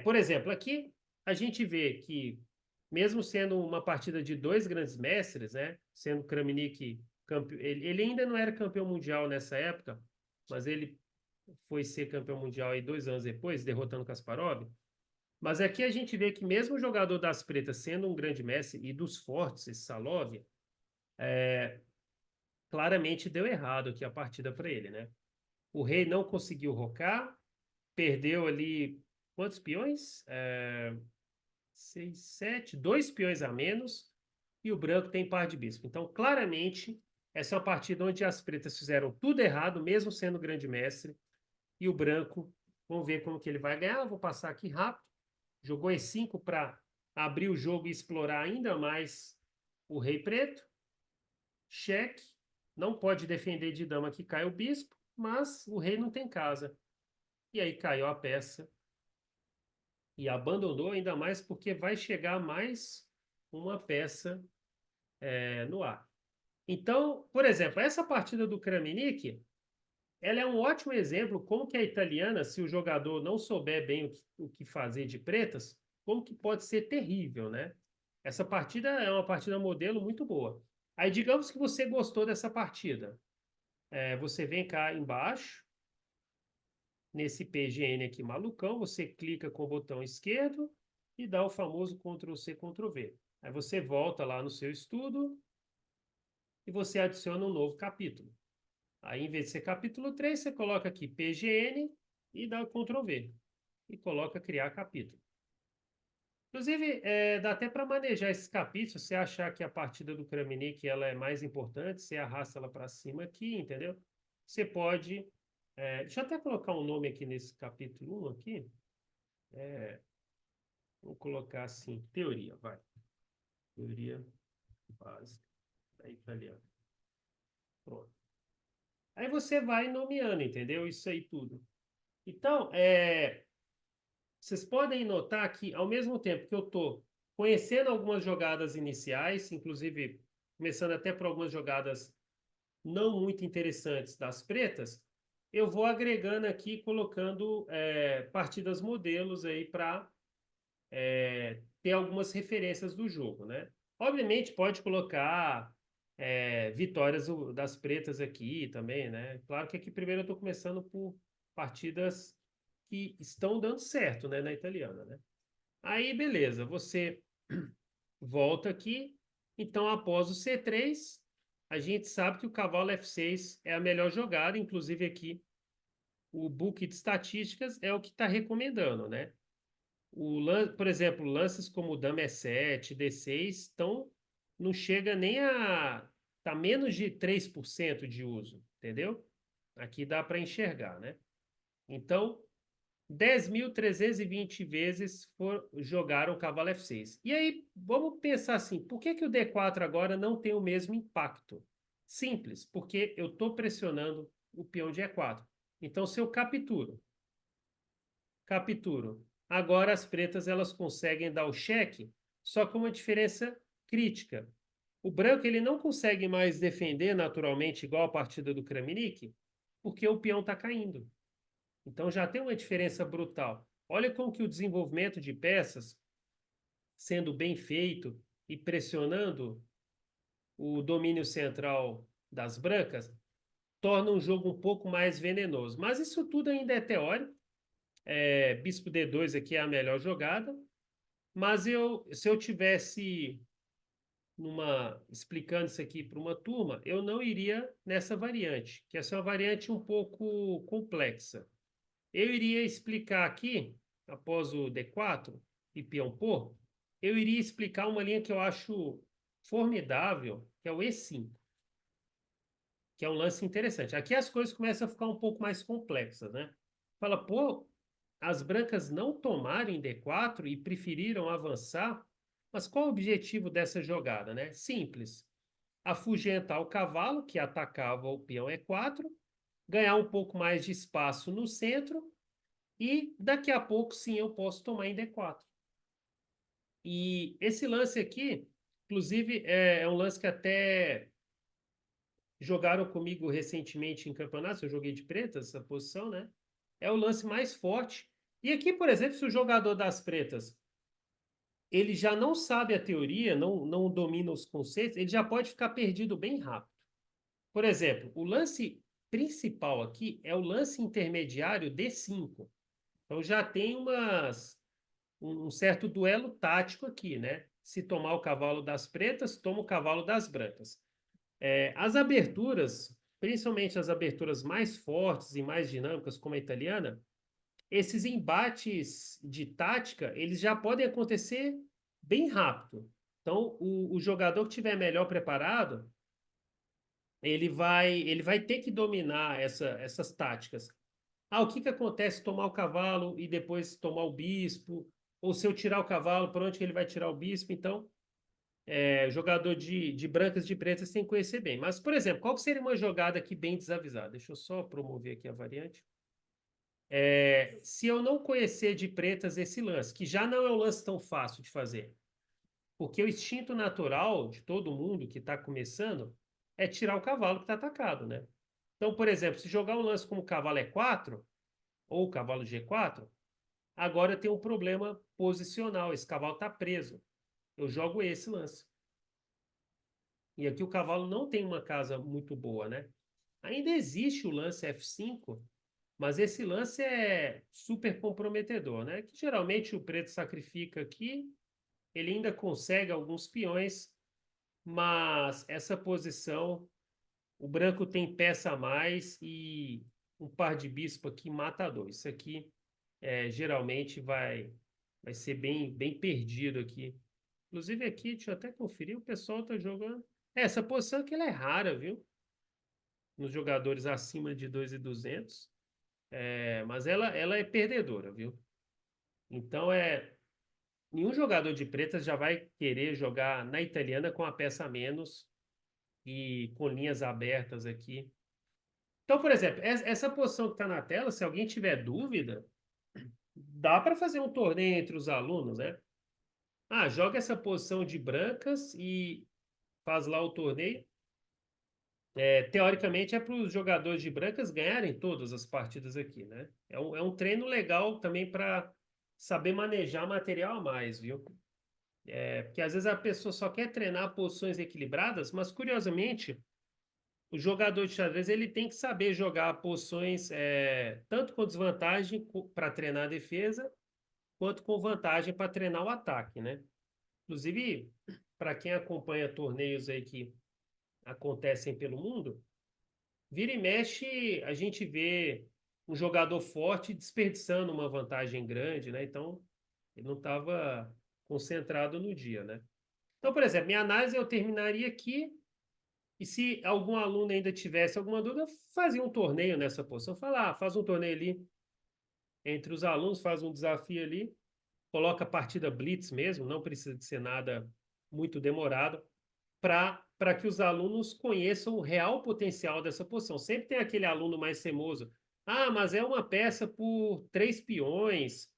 Por exemplo, aqui a gente vê que, mesmo sendo uma partida de dois grandes mestres, né, sendo Kramnik campeão, ele ainda não era campeão mundial nessa época, mas ele foi ser campeão mundial aí 2 anos depois, derrotando Kasparov. Mas aqui a gente vê que mesmo o jogador das pretas sendo um grande mestre e dos fortes, esse Salovia, claramente deu errado aqui a partida para ele, né? O rei não conseguiu rocar, perdeu ali quantos peões? 6, 7, 2 peões a menos, e o branco tem par de bispo. Então, claramente, essa é uma partida onde as pretas fizeram tudo errado, mesmo sendo grande mestre, e o branco, vamos ver como que ele vai ganhar. Vou passar aqui rápido. Jogou E5 para abrir o jogo e explorar ainda mais o rei preto. Cheque. Não pode defender de dama que cai o bispo, mas o rei não tem casa. E aí caiu a peça e abandonou, ainda mais porque vai chegar mais uma peça no ar. Então, por exemplo, essa partida do Kramnik, ela é um ótimo exemplo como que a italiana, se o jogador não souber bem o que fazer de pretas, como que pode ser terrível, né? Essa partida é uma partida modelo muito boa. Aí, digamos que você gostou dessa partida. Você vem cá embaixo, nesse PGN aqui malucão, você clica com o botão esquerdo e dá o famoso Ctrl+C, Ctrl+V. Aí você volta lá no seu estudo e você adiciona um novo capítulo. Aí, em vez de ser capítulo 3, você coloca aqui PGN e dá o Ctrl+V. E coloca criar capítulo. Inclusive, dá até para manejar esses capítulos. Se você achar que a partida do Kramnik ela é mais importante, você arrasta ela para cima aqui, entendeu? Você pode... deixa eu até colocar um nome aqui nesse capítulo 1 aqui. Vou colocar assim, teoria, vai. Teoria básica da italiana. Pronto. Aí você vai nomeando, entendeu? Isso aí tudo. Então, vocês podem notar que, ao mesmo tempo que eu estou conhecendo algumas jogadas iniciais, inclusive começando até por algumas jogadas não muito interessantes das pretas, eu vou agregando aqui, colocando partidas modelos aí para ter algumas referências do jogo, né? Obviamente pode colocar vitórias das pretas aqui também, né? Claro que aqui primeiro eu estou começando por partidas que estão dando certo, né, na italiana, né? Aí, beleza, você volta aqui. Então, após o C3, a gente sabe que o cavalo F6 é a melhor jogada, inclusive aqui o book de estatísticas é o que está recomendando, né? Por exemplo, lances como dama E7, D6, não chega nem a... Tá menos de 3% de uso, entendeu? Aqui dá para enxergar, né? Então, 10.320 vezes jogaram o cavalo F6. E aí, vamos pensar assim, por que que o D4 agora não tem o mesmo impacto? Simples, porque eu estou pressionando o peão de E4. Então, se eu capturo. Agora as pretas elas conseguem dar o cheque, só com uma diferença crítica. O branco ele não consegue mais defender naturalmente igual a partida do Kramnik, porque o peão está caindo. Então já tem uma diferença brutal. Olha como que o desenvolvimento de peças, sendo bem feito e pressionando o domínio central das brancas, torna um jogo um pouco mais venenoso. Mas isso tudo ainda é teórico. Bispo D2 aqui é a melhor jogada, mas se eu tivesse explicando isso aqui para uma turma, eu não iria nessa variante, que essa é uma variante um pouco complexa. Eu iria explicar aqui, após o D4 e peão por, eu iria explicar uma linha que eu acho formidável, que é o E5, que é um lance interessante. Aqui as coisas começam a ficar um pouco mais complexas, né? Fala, pô, as brancas não tomarem D4 e preferiram avançar, mas qual o objetivo dessa jogada, né? Simples. Afugentar o cavalo, que atacava o peão E4, ganhar um pouco mais de espaço no centro e daqui a pouco sim eu posso tomar em D4. E esse lance aqui, inclusive, é um lance que até jogaram comigo recentemente em campeonatos, eu joguei de pretas, essa posição, né? É o lance mais forte. E aqui, por exemplo, se o jogador das pretas ele já não sabe a teoria, não domina os conceitos, ele já pode ficar perdido bem rápido. Por exemplo, o lance principal aqui é o lance intermediário D5. Então já tem um certo duelo tático aqui, né? Se tomar o cavalo das pretas, toma o cavalo das brancas. As aberturas, principalmente as aberturas mais fortes e mais dinâmicas, como a italiana, esses embates de tática, eles já podem acontecer bem rápido. Então, o jogador que estiver melhor preparado, ele vai ter que dominar essas táticas. O que que acontece se tomar o cavalo e depois tomar o bispo? Ou se eu tirar o cavalo, por onde que ele vai tirar o bispo? Então, jogador de brancas e de pretas tem que conhecer bem. Mas, por exemplo, qual que seria uma jogada aqui bem desavisada? Deixa eu só promover aqui a variante. Se eu não conhecer de pretas esse lance, que já não é um lance tão fácil de fazer, porque o instinto natural de todo mundo que está começando é tirar o cavalo que está atacado, né? Então, por exemplo, se jogar um lance como cavalo E4 ou cavalo G4, agora tem um problema posicional, esse cavalo está preso. Eu jogo esse lance. E aqui o cavalo não tem uma casa muito boa, né? Ainda existe o lance F5, mas esse lance é super comprometedor, né? Que geralmente o preto sacrifica aqui, ele ainda consegue alguns peões, mas essa posição, o branco tem peça a mais e um par de bispo aqui mata dois. Isso aqui geralmente vai ser bem perdido aqui. Inclusive aqui, deixa eu até conferir, o pessoal tá jogando. Essa posição aqui ela é rara, viu? Nos jogadores acima de 2.200. Mas ela é perdedora, viu? Então, nenhum jogador de pretas já vai querer jogar na italiana com a peça a menos e com linhas abertas aqui. Então, por exemplo, essa posição que está na tela, se alguém tiver dúvida, dá para fazer um torneio entre os alunos, né? Joga essa posição de brancas e faz lá o torneio. Teoricamente é para os jogadores de brancas ganharem todas as partidas aqui, né? É um treino legal também para saber manejar material a mais, viu? Porque às vezes a pessoa só quer treinar posições equilibradas, mas curiosamente o jogador de xadrez ele tem que saber jogar posições tanto com desvantagem para treinar a defesa, quanto com vantagem para treinar o ataque, né? Inclusive, para quem acompanha torneios aí que acontecem pelo mundo, vira e mexe, a gente vê um jogador forte desperdiçando uma vantagem grande, né? Então, ele não estava concentrado no dia, né? Então, por exemplo, minha análise eu terminaria aqui, e se algum aluno ainda tivesse alguma dúvida, fazia um torneio nessa posição. Faz um torneio ali entre os alunos, faz um desafio ali, coloca a partida blitz mesmo, não precisa de ser nada muito demorado, para que os alunos conheçam o real potencial dessa posição. Sempre tem aquele aluno mais teimoso. Mas é uma peça por 3 peões,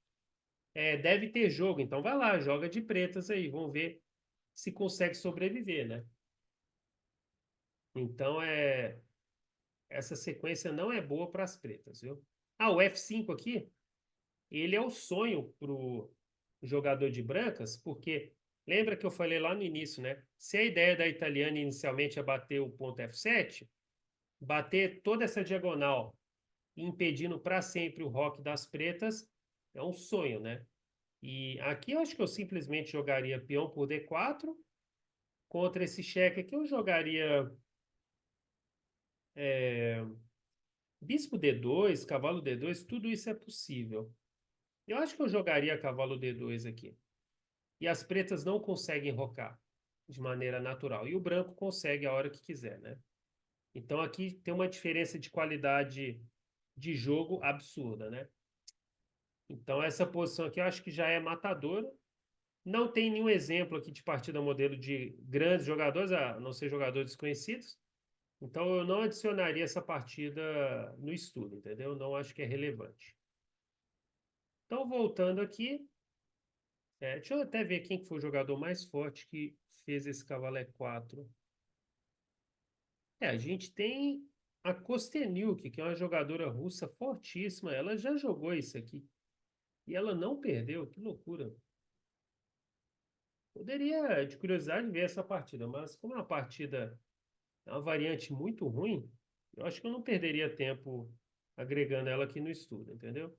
deve ter jogo. Então vai lá, joga de pretas aí, vamos ver se consegue sobreviver, né? Então essa sequência não é boa para as pretas, viu? O F5 aqui, ele é o sonho pro jogador de brancas, porque lembra que eu falei lá no início, né? Se a ideia da italiana inicialmente é bater o ponto F7, bater toda essa diagonal, impedindo para sempre o roque das pretas, É um sonho, né? E aqui eu acho que eu simplesmente jogaria peão por D4. Contra esse cheque aqui eu jogaria é, bispo D2, cavalo D2, tudo isso é possível. Eu acho que eu jogaria cavalo D2 aqui. E as pretas não conseguem rocar de maneira natural. E o branco consegue a hora que quiser, né? Então aqui tem uma diferença de qualidade de jogo absurda, né? Então essa posição aqui eu acho que já é matadora. Não tem nenhum exemplo aqui de partida modelo de grandes jogadores, a não ser jogadores desconhecidos. Então eu não adicionaria essa partida no estudo, entendeu? Não acho que é relevante. Então voltando aqui, deixa eu até ver quem que foi o jogador mais forte que fez esse cavalo E4. A gente tem a Kostenilk, que é uma jogadora russa fortíssima. Ela já jogou isso aqui. E ela não perdeu, que loucura. Poderia, de curiosidade, ver essa partida, mas como é uma partida, é uma variante muito ruim, eu acho que eu não perderia tempo agregando ela aqui no estudo, entendeu?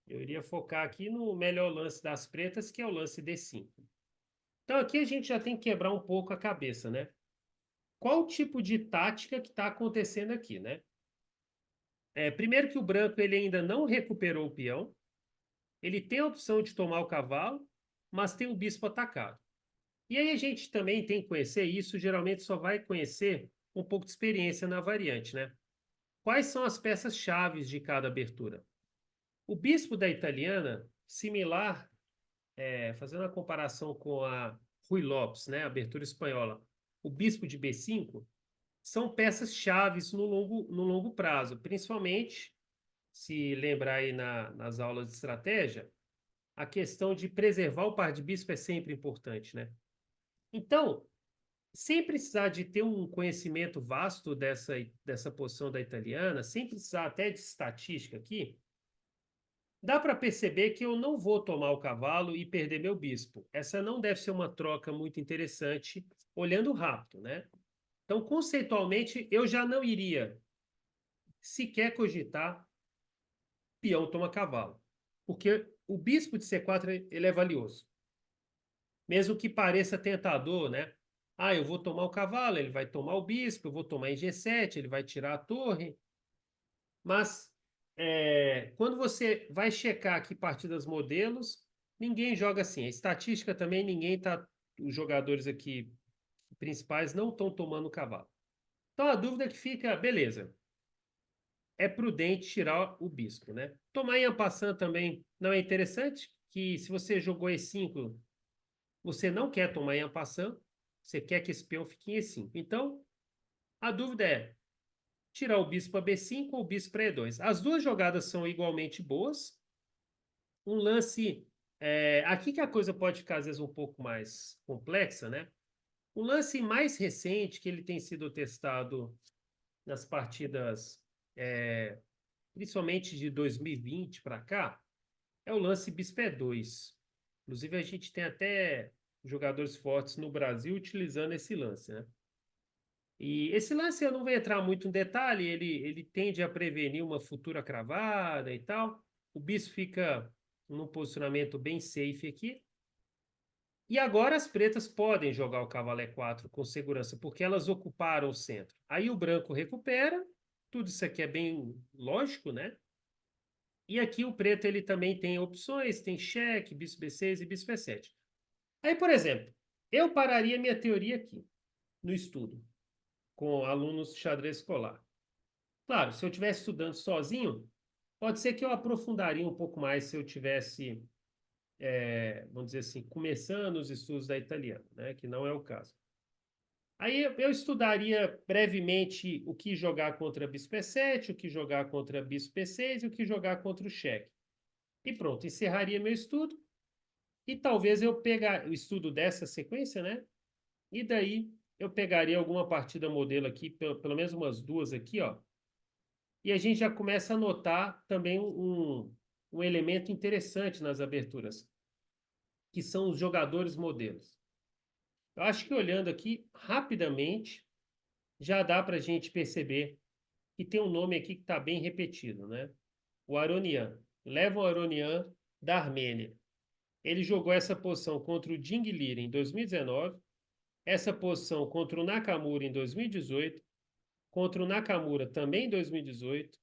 Eu iria focar aqui no melhor lance das pretas, que é o lance D5. Então aqui a gente já tem que quebrar um pouco a cabeça, né? Qual o tipo de tática que está acontecendo aqui, né? Primeiro que o branco ele ainda não recuperou o peão, ele tem a opção de tomar o cavalo, mas tem o bispo atacado. E aí a gente também tem que conhecer isso, geralmente só vai conhecer um pouco de experiência na variante, né? Quais são as peças chaves de cada abertura? O bispo da italiana, similar, fazendo a comparação com a Rui Lopes, né, a abertura espanhola, o bispo de B5, são peças chaves no longo prazo, principalmente, se lembrar aí nas aulas de estratégia, a questão de preservar o par de bispo é sempre importante, né? Então, sem precisar de ter um conhecimento vasto dessa posição da italiana, sem precisar até de estatística aqui, dá para perceber que eu não vou tomar o cavalo e perder meu bispo. Essa não deve ser uma troca muito interessante, olhando rápido, né? Então, conceitualmente, eu já não iria sequer cogitar peão toma cavalo, porque o bispo de C4 ele é valioso. Mesmo que pareça tentador, né? Ah, eu vou tomar o cavalo, ele vai tomar o bispo, eu vou tomar em G7, ele vai tirar a torre. Mas quando você vai checar aqui partidas modelos, ninguém joga assim. A estatística também, ninguém tá. Os jogadores aqui principais não estão tomando o cavalo. Então a dúvida que fica, beleza, é prudente tirar o bispo, né? Tomar em passant também não é interessante, que se você jogou E5, você não quer tomar em passant, você quer que esse peão fique em E5. Então, a dúvida é tirar o bispo para B5 ou o bispo para E2. As duas jogadas são igualmente boas. Um lance. Aqui que a coisa pode ficar, às vezes, um pouco mais complexa, né? Um lance mais recente, que ele tem sido testado nas partidas, principalmente de 2020 para cá, é o lance bispo E2. Inclusive, a gente tem até jogadores fortes no Brasil utilizando esse lance, né? E esse lance eu não vou entrar muito em detalhe, ele tende a prevenir uma futura cravada e tal. O bispo fica num posicionamento bem safe aqui. E agora as pretas podem jogar o cavalo E4 com segurança, porque elas ocuparam o centro. Aí o branco recupera, tudo isso aqui é bem lógico, né? E aqui o preto ele também tem opções, tem cheque, bispo B6 e bispo E7. Aí, por exemplo, eu pararia minha teoria aqui, no estudo, com alunos de xadrez escolar. Claro, se eu estivesse estudando sozinho, pode ser que eu aprofundaria um pouco mais se eu tivesse, vamos dizer assim, começando os estudos da italiana, né? Que não é o caso. Aí eu estudaria brevemente o que jogar contra bispo E7, o que jogar contra bispo P6 e o que jogar contra o cheque. E pronto, encerraria meu estudo. E talvez eu pegar o estudo dessa sequência, né? E daí eu pegaria alguma partida modelo aqui, pelo menos umas duas aqui, ó. E a gente já começa a notar também um elemento interessante nas aberturas, que são os jogadores modelos. Eu acho que olhando aqui rapidamente, já dá para a gente perceber que tem um nome aqui que está bem repetido, né? O Aronian. Leva o Aronian da Armênia. Ele jogou essa posição contra o Ding Liren em 2019, essa posição contra o Nakamura em 2018, contra o Nakamura também em 2018,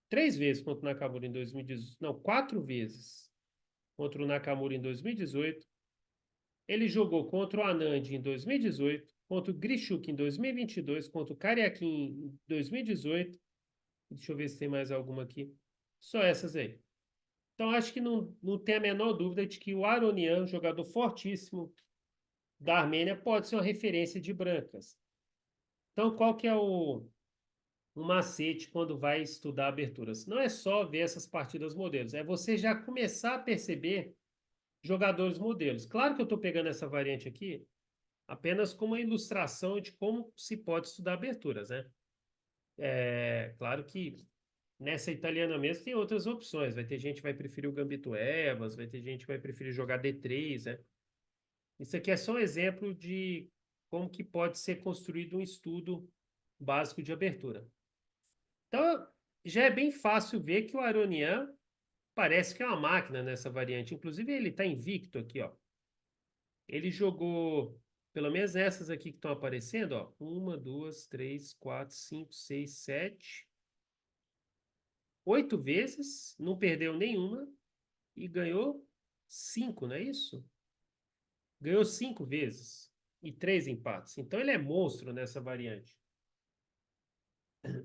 três vezes contra o Nakamura em 2018, não, quatro vezes contra o Nakamura em 2018. Ele jogou contra o Anand em 2018, contra o Grishuk em 2022, contra o Karyakin em 2018. Deixa eu ver se tem mais alguma aqui. Só essas aí. Então, acho que não tem a menor dúvida de que o Aronian, jogador fortíssimo da Armênia, pode ser uma referência de brancas. Então, qual que é o macete quando vai estudar aberturas? Não é só ver essas partidas modelos, é você já começar a perceber jogadores modelos. Claro que eu estou pegando essa variante aqui apenas como uma ilustração de como se pode estudar aberturas, né? É claro que nessa italiana mesmo tem outras opções. Vai ter gente que vai preferir o Gambito Evas, vai ter gente que vai preferir jogar D3, né? Isso aqui é só um exemplo de como que pode ser construído um estudo básico de abertura. Então, já é bem fácil ver que o Aronian parece que é uma máquina nessa variante. Inclusive, ele está invicto aqui, ó. Ele jogou, pelo menos essas aqui que estão aparecendo, ó. Uma, duas, três, quatro, cinco, seis, sete, oito vezes, não perdeu nenhuma e ganhou cinco, não é isso? Ganhou cinco vezes e três empates. Então ele é monstro nessa variante.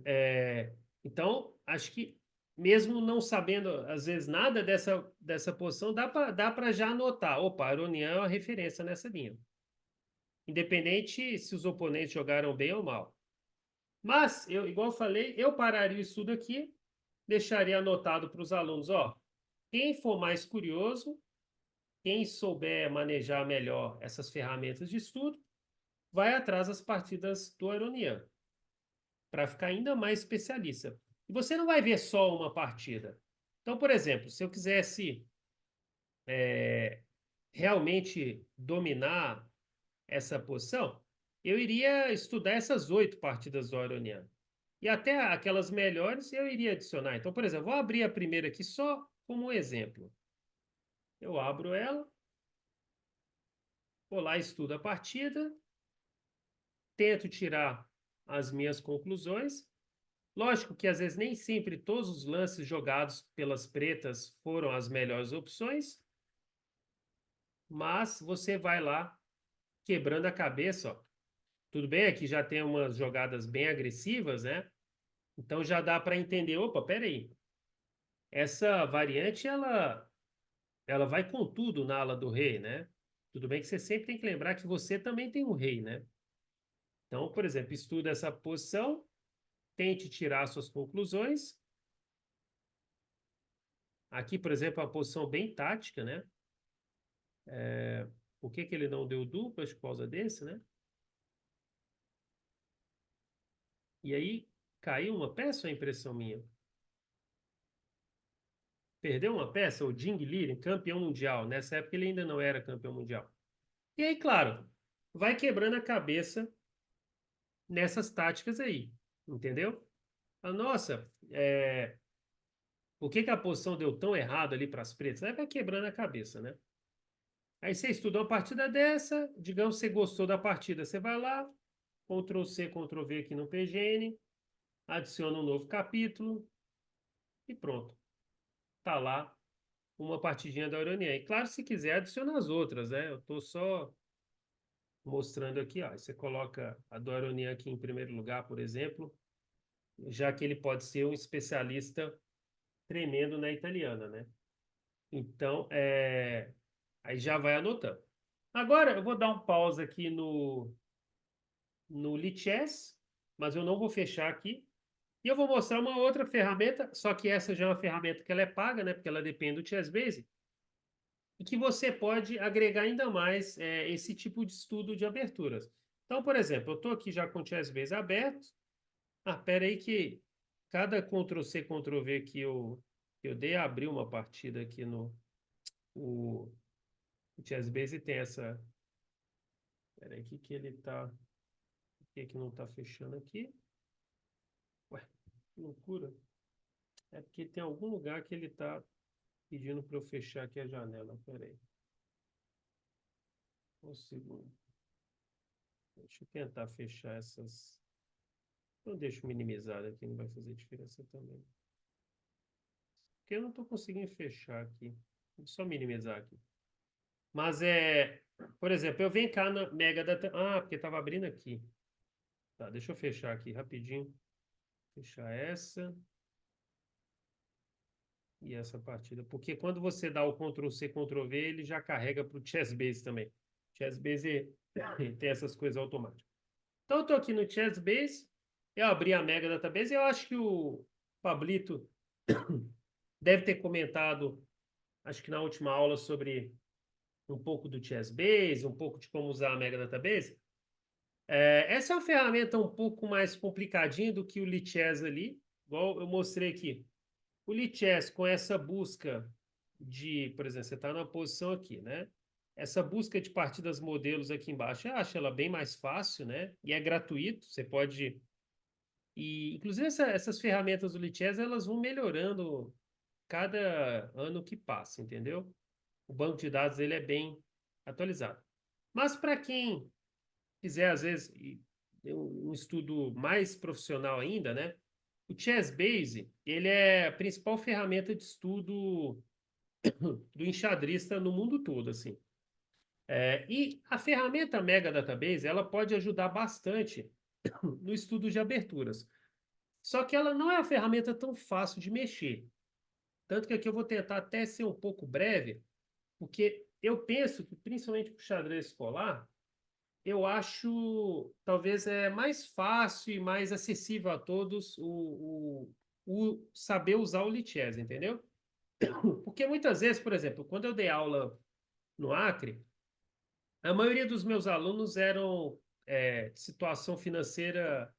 É, então, acho que mesmo não sabendo, às vezes, nada dessa posição, dá para já anotar. Opa, Aronian é uma referência nessa linha. Independente se os oponentes jogaram bem ou mal. Mas, igual eu falei, eu pararia o estudo aqui, deixaria anotado para os alunos, ó, quem for mais curioso, quem souber manejar melhor essas ferramentas de estudo, vai atrás das partidas do Aronian, para ficar ainda mais especialista. E você não vai ver só uma partida. Então, por exemplo, se eu quisesse realmente dominar essa posição, eu iria estudar essas oito partidas do Aronian. E até aquelas melhores eu iria adicionar. Então, por exemplo, vou abrir a primeira aqui só como um exemplo. Eu abro ela, vou lá, estudo a partida, tento tirar as minhas conclusões. Lógico que às vezes nem sempre todos os lances jogados pelas pretas foram as melhores opções, mas você vai lá quebrando a cabeça, ó. Tudo bem, aqui já tem umas jogadas bem agressivas, né? Então já dá para entender, opa, peraí, essa variante ela vai com tudo na ala do rei, né? Tudo bem que você sempre tem que lembrar que você também tem um rei, né? Então, por exemplo, estuda essa posição, tente tirar suas conclusões. Aqui, por exemplo, é uma posição bem tática, né? Por que que ele não deu duplas por causa desse, né? E aí, caiu uma peça ou é impressão minha? Perdeu uma peça? O Ding Liren, campeão mundial. Nessa época ele ainda não era campeão mundial. E aí, claro, vai quebrando a cabeça nessas táticas aí, entendeu? Nossa, por que que a posição deu tão errado ali para as pretas? Aí vai quebrando a cabeça, né? Aí você estudou uma partida dessa, digamos que você gostou da partida, você vai lá, Ctrl C, Ctrl V aqui no PGN, adiciona um novo capítulo e pronto. Tá lá uma partidinha da Urania. E claro, se quiser, adiciona as outras, né? Eu tô só mostrando aqui, ó. Você coloca a do Urania aqui em primeiro lugar, por exemplo, já que ele pode ser um especialista tremendo na italiana, né? Então, aí já vai anotando. Agora, eu vou dar um pause aqui no Lichess, mas eu não vou fechar aqui. E eu vou mostrar uma outra ferramenta, só que essa já é uma ferramenta que ela é paga, né? Porque ela depende do Chessbase, e que você pode agregar ainda mais esse tipo de estudo de aberturas. Então, por exemplo, eu estou aqui já com o Chessbase aberto. Ah, pera aí que cada Ctrl+C, Ctrl+V que eu dei, abriu uma partida aqui no o Chessbase tem essa... Pera aí, que ele tá... Por que não tá fechando aqui? Ué, que loucura. É porque tem algum lugar que ele tá pedindo para eu fechar aqui a janela. Peraí. Um segundo. Deixa eu tentar fechar essas. Eu deixo minimizado aqui, não vai fazer diferença também. Porque eu não estou conseguindo fechar aqui. Vou só minimizar aqui. Mas por exemplo, eu venho cá na Mega Data. Ah, porque estava abrindo aqui. Tá, deixa eu fechar aqui rapidinho. Fechar essa e essa partida. Porque quando você dá o Ctrl+C, Ctrl+V, ele já carrega para o ChessBase também. ChessBase tem essas coisas automáticas. Então, eu estou aqui no ChessBase. Eu abri a Mega Database e eu acho que o Pablito deve ter comentado, acho que na última aula, sobre um pouco do ChessBase, um pouco de como usar a Mega Database. Essa é uma ferramenta um pouco mais complicadinha do que o Lichess ali, igual eu mostrei aqui. O Lichess, com essa busca por exemplo, você está na posição aqui, né? Essa busca de partidas modelos aqui embaixo, eu acho ela bem mais fácil, né? E é gratuito, você pode. E, inclusive, essas ferramentas do Lichess, elas vão melhorando cada ano que passa, entendeu? O banco de dados ele é bem atualizado. Mas para quem quiser, às vezes, um estudo mais profissional ainda, né? O ChessBase, ele é a principal ferramenta de estudo do enxadrista no mundo todo, assim. E a ferramenta Mega Database, ela pode ajudar bastante no estudo de aberturas. Só que ela não é uma ferramenta tão fácil de mexer. Tanto que aqui eu vou tentar até ser um pouco breve, porque eu penso que, principalmente para o xadrez escolar, eu acho talvez mais fácil e mais acessível a todos o saber usar o Lichess, entendeu? Porque muitas vezes, por exemplo, quando eu dei aula no Acre, a maioria dos meus alunos eram de situação financeira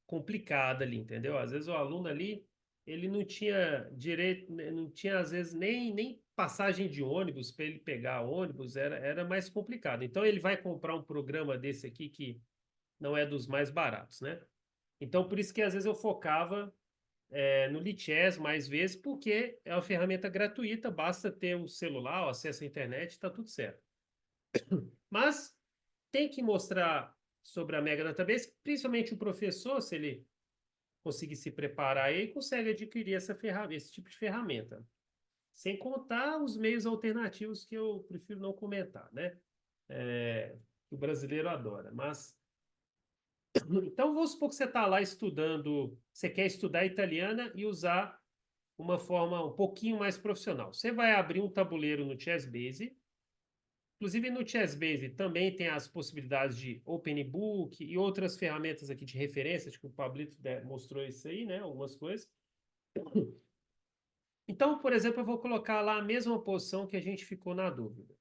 complicada ali, entendeu? Às vezes o aluno ali, ele não tinha direito, né, não tinha às vezes nem passagem de ônibus para ele pegar ônibus, era mais complicado. Então ele vai comprar um programa desse aqui que não é dos mais baratos, né? Então por isso que às vezes eu focava no Lichess mais vezes, porque é uma ferramenta gratuita, basta ter o celular, o acesso à internet, está tudo certo. Mas tem que mostrar sobre a Mega Database, principalmente o professor, se ele conseguir se preparar aí, consegue adquirir esse tipo de ferramenta. Sem contar os meios alternativos que eu prefiro não comentar, né? Que o brasileiro adora. Mas, então, vamos supor que você está lá estudando, você quer estudar italiana e usar uma forma um pouquinho mais profissional. Você vai abrir um tabuleiro no ChessBase. Inclusive no ChessBase também tem as possibilidades de OpenBook e outras ferramentas aqui de referência, acho que o Pablito mostrou isso aí, né? Algumas coisas. Então, por exemplo, eu vou colocar lá a mesma posição que a gente ficou na dúvida,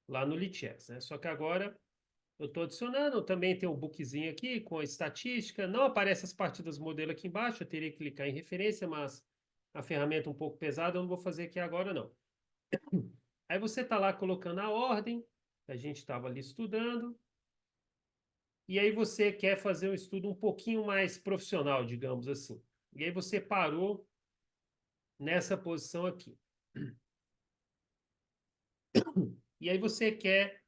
lá no Lichess, né? Só que agora eu estou adicionando, também tem um bookzinho aqui com a estatística, não aparece as partidas modelo aqui embaixo, eu teria que clicar em referência, mas a ferramenta é um pouco pesada, eu não vou fazer aqui agora não. Aí você está lá colocando a ordem, a gente estava ali estudando, e aí você quer fazer um estudo um pouquinho mais profissional, digamos assim. E aí você parou nessa posição aqui. E aí você quer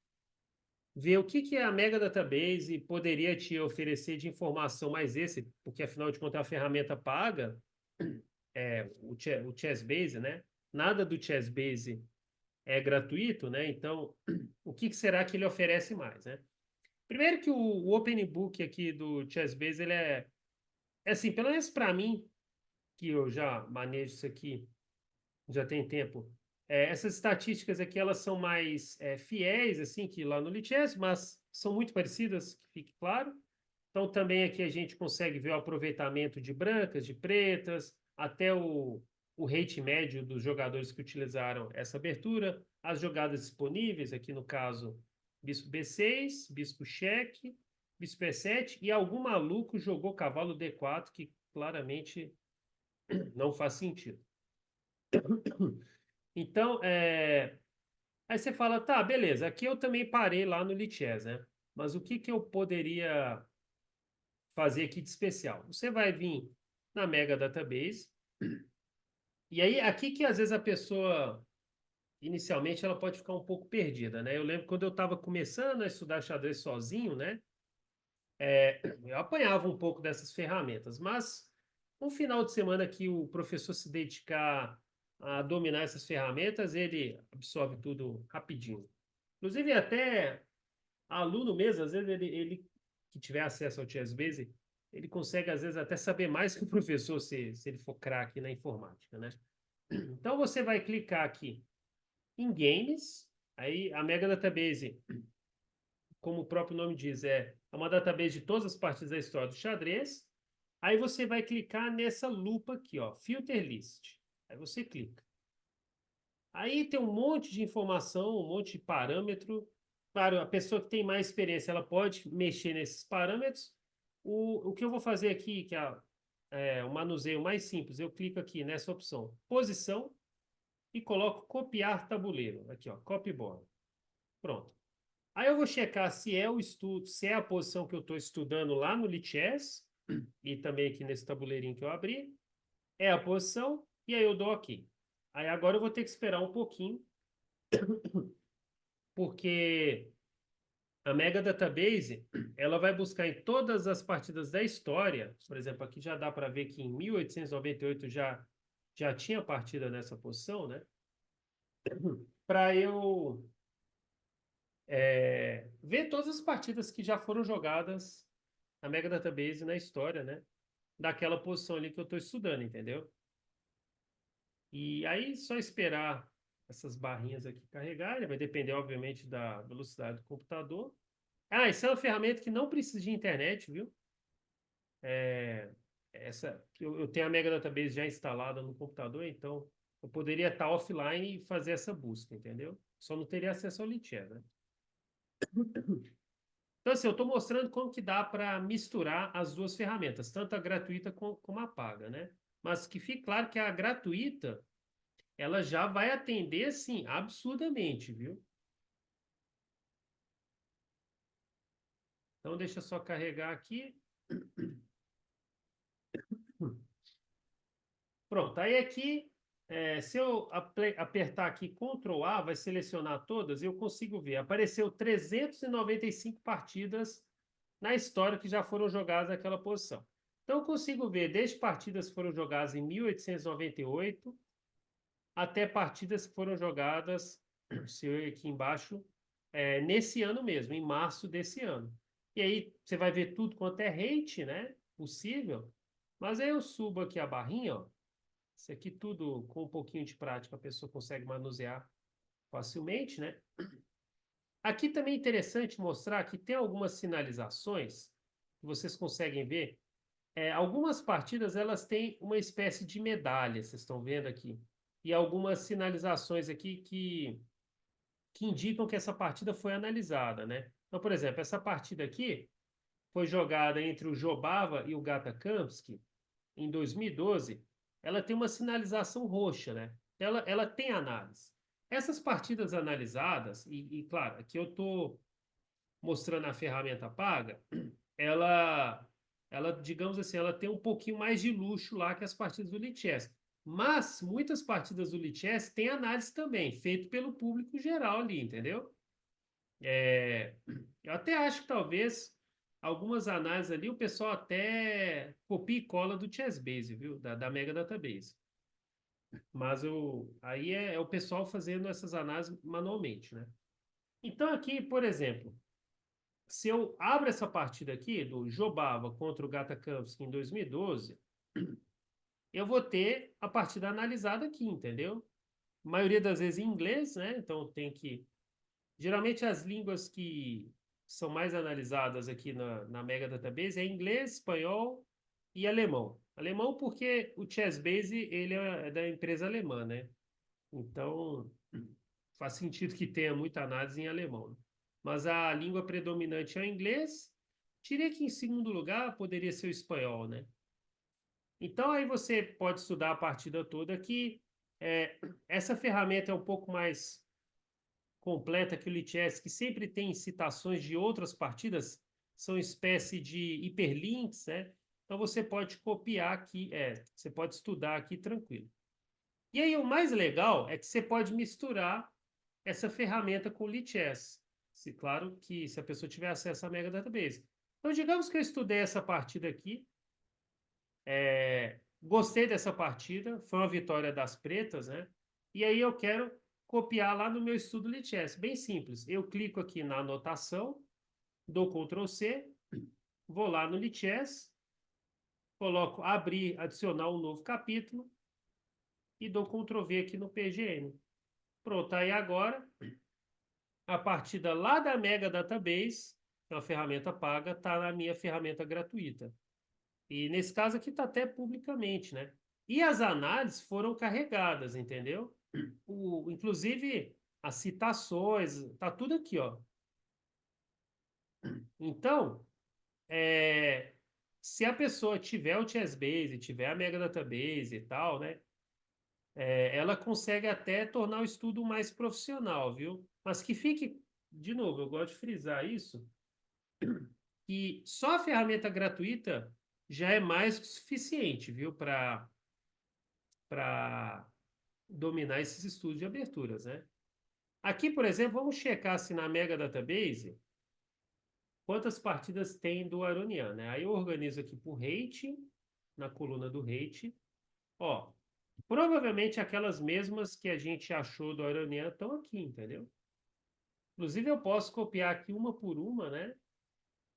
ver o que a Mega Database poderia te oferecer de informação mais esse, porque afinal de contas é uma ferramenta paga, o ChessBase, né? Nada do ChessBase é gratuito, né? Então, o que será que ele oferece mais, né? Primeiro que o OpenBook aqui do ChessBase, ele é assim, pelo menos para mim, que eu já manejo isso aqui já tem tempo. Essas estatísticas aqui, elas são mais fiéis, assim, que lá no Lichess, mas são muito parecidas, que fique claro. Então, também aqui a gente consegue ver o aproveitamento de brancas, de pretas, até o rate médio dos jogadores que utilizaram essa abertura, as jogadas disponíveis, aqui no caso, bispo B6, bispo cheque, bispo E7, e algum maluco jogou cavalo D4, que claramente não faz sentido. Então, aí você fala, tá, beleza, aqui eu também parei lá no Lichess, né? Mas o que eu poderia fazer aqui de especial? Você vai vir na Mega Database, E aí, aqui que às vezes a pessoa, inicialmente, ela pode ficar um pouco perdida, né? Eu lembro quando eu estava começando a estudar xadrez sozinho, né? Eu apanhava um pouco dessas ferramentas, mas um final de semana que o professor se dedicar a dominar essas ferramentas, ele absorve tudo rapidinho. Inclusive, até aluno mesmo, às vezes ele que tiver acesso ao ChessBase, ele consegue, às vezes, até saber mais que o professor se ele for craque na informática, né? Então, você vai clicar aqui em Games, aí a Mega Database, como o próprio nome diz, é uma database de todas as partes da história do xadrez. Aí você vai clicar nessa lupa aqui, ó, Filter List. Aí você clica. Aí tem um monte de informação, um monte de parâmetro. Claro, a pessoa que tem mais experiência, ela pode mexer nesses parâmetros. O que eu vou fazer aqui, que é o manuseio mais simples, eu clico aqui nessa opção, posição, e coloco copiar tabuleiro. Aqui, ó, copy board. Pronto. Aí eu vou checar se é o estudo, se é a posição que eu estou estudando lá no Lichess, e também aqui nesse tabuleirinho que eu abri, é a posição, e aí eu dou aqui. Aí agora eu vou ter que esperar um pouquinho, porque a Mega Database, ela vai buscar em todas as partidas da história, por exemplo, aqui já dá para ver que em 1898 já tinha partida nessa posição, né? Para eu ver todas as partidas que já foram jogadas na Mega Database na história, né? Daquela posição ali que eu estou estudando, entendeu? E aí, só esperar essas barrinhas aqui carregarem, vai depender, obviamente, da velocidade do computador. Ah, isso é uma ferramenta que não precisa de internet, viu? Eu tenho a Mega Database já instalada no computador, então eu poderia estar offline e fazer essa busca, entendeu? Só não teria acesso ao Lichess, né? Então, assim, eu estou mostrando como que dá para misturar as duas ferramentas, tanto a gratuita como a paga, né? Mas que fique claro que a gratuita, ela já vai atender, assim, absurdamente, viu? Então, deixa eu só carregar aqui. Pronto, aí aqui, se eu apertar aqui Ctrl A, vai selecionar todas, eu consigo ver. Apareceu 395 partidas na história que já foram jogadas naquela posição. Então, eu consigo ver desde partidas que foram jogadas em 1898 até partidas que foram jogadas, se eu ir aqui embaixo, nesse ano mesmo, em março desse ano. E aí você vai ver tudo quanto é rate, né? Possível. Mas aí eu subo aqui a barrinha, ó. Isso aqui tudo com um pouquinho de prática a pessoa consegue manusear facilmente, né? Aqui também é interessante mostrar que tem algumas sinalizações que vocês conseguem ver. Algumas partidas elas têm uma espécie de medalha, vocês estão vendo aqui. E algumas sinalizações aqui que indicam que essa partida foi analisada, né? Então, por exemplo, essa partida aqui foi jogada entre o Jobava e o Gata Kamsky em 2012. Ela tem uma sinalização roxa, né? Ela tem análise. Essas partidas analisadas, claro, aqui eu estou mostrando a ferramenta paga, ela, digamos assim, ela tem um pouquinho mais de luxo lá que as partidas do Lichess. Mas muitas partidas do Lichess têm análise também, feito pelo público geral ali, entendeu? Eu até acho que talvez algumas análises ali o pessoal até copia e cola do ChessBase, viu? Da Mega Database. Mas aí é o pessoal fazendo essas análises manualmente, né? Então aqui, por exemplo, se eu abro essa partida aqui do Jobava contra o Gata Kamsky em 2012, eu vou ter a partida analisada aqui, entendeu? A maioria das vezes em inglês, né? Então tem que. Geralmente as línguas que são mais analisadas aqui na Mega Database é inglês, espanhol e alemão. Alemão porque o ChessBase ele é da empresa alemã, né? Então faz sentido que tenha muita análise em alemão, né? Mas a língua predominante é o inglês. Tirei que em segundo lugar poderia ser o espanhol, né? Então aí você pode estudar a partida toda aqui. É, essa ferramenta é um pouco mais completa que o Lichess, que sempre tem citações de outras partidas, são espécie de hiperlinks, né? Então você pode copiar aqui, você pode estudar aqui tranquilo. E aí o mais legal é que você pode misturar essa ferramenta com o Lichess. Se, claro que se a pessoa tiver acesso à Mega Database. Então, digamos que eu estudei essa partida aqui, gostei dessa partida, foi uma vitória das pretas, né? E aí eu quero copiar lá no meu estudo Lichess. Bem simples. Eu clico aqui na anotação, dou Ctrl C, vou lá no Lichess, coloco abrir, adicionar um novo capítulo e dou Ctrl V aqui no PGN. Pronto, aí agora a partida lá da Mega Database, que é uma ferramenta paga, está na minha ferramenta gratuita. E nesse caso aqui está até publicamente, né? E as análises foram carregadas, entendeu? Inclusive as citações, tá tudo aqui, ó. Então, é, se a pessoa tiver o Chessbase, tiver a Mega Database e tal, né? Ela consegue até tornar o estudo mais profissional, viu? Mas que fique, de novo, eu gosto de frisar isso, que só a ferramenta gratuita já é mais que suficiente, viu, para dominar esses estudos de aberturas, né? Aqui, por exemplo, vamos checar se na Mega Database quantas partidas tem do Aronian, né? Aí eu organizo aqui por rating, na coluna do rate. Ó, provavelmente aquelas mesmas que a gente achou do Aronian estão aqui, entendeu? Inclusive eu posso copiar aqui uma por uma, né?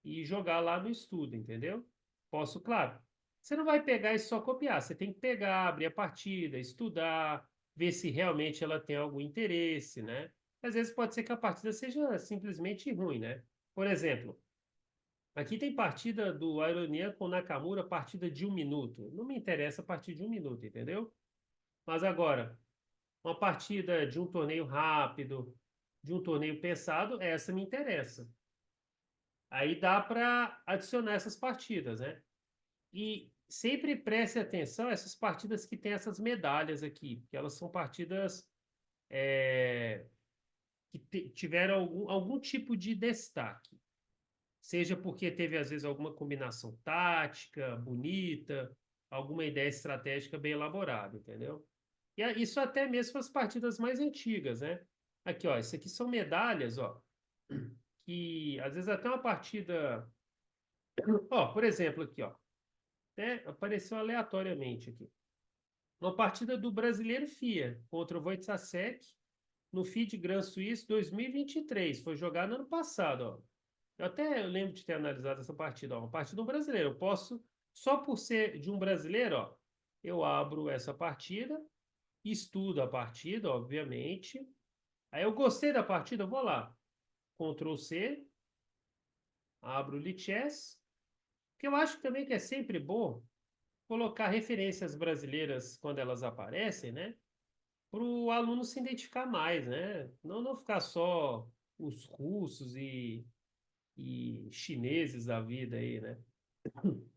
E jogar lá no estudo, entendeu? Posso, claro. Você não vai pegar e só copiar, você tem que pegar, abrir a partida, estudar, ver se realmente ela tem algum interesse, né? Às vezes pode ser que a partida seja simplesmente ruim, né? Por exemplo, aqui tem partida do Ironia com Nakamura, partida de 1 minuto. Não me interessa a partir de 1 minuto, entendeu? Mas agora, uma partida de um torneio rápido, de um torneio pensado, essa me interessa. Aí dá para adicionar essas partidas, né? E sempre preste atenção a essas partidas que tem essas medalhas aqui, porque elas são partidas que tiveram algum tipo de destaque. Seja porque teve, às vezes, alguma combinação tática, bonita, alguma ideia estratégica bem elaborada, entendeu? E isso até mesmo para as partidas mais antigas, né? Aqui, ó, isso aqui são medalhas, ó, que às vezes até uma partida. Ó, por exemplo, aqui, ó, até apareceu aleatoriamente aqui. Uma partida do Brasileiro FIA contra o Wojciech no FIA Gran Suisse 2023. Foi jogado ano passado, ó. Eu até lembro de ter analisado essa partida, ó. Uma partida do brasileiro. Eu posso, só por ser de um brasileiro, ó, eu abro essa partida, estudo a partida, obviamente. Aí eu gostei da partida, eu vou lá. Ctrl C, abro o Lichess, que eu acho também que é sempre bom colocar referências brasileiras quando elas aparecem, né? Para o aluno se identificar mais, né? Não ficar só os russos e chineses da vida aí, né?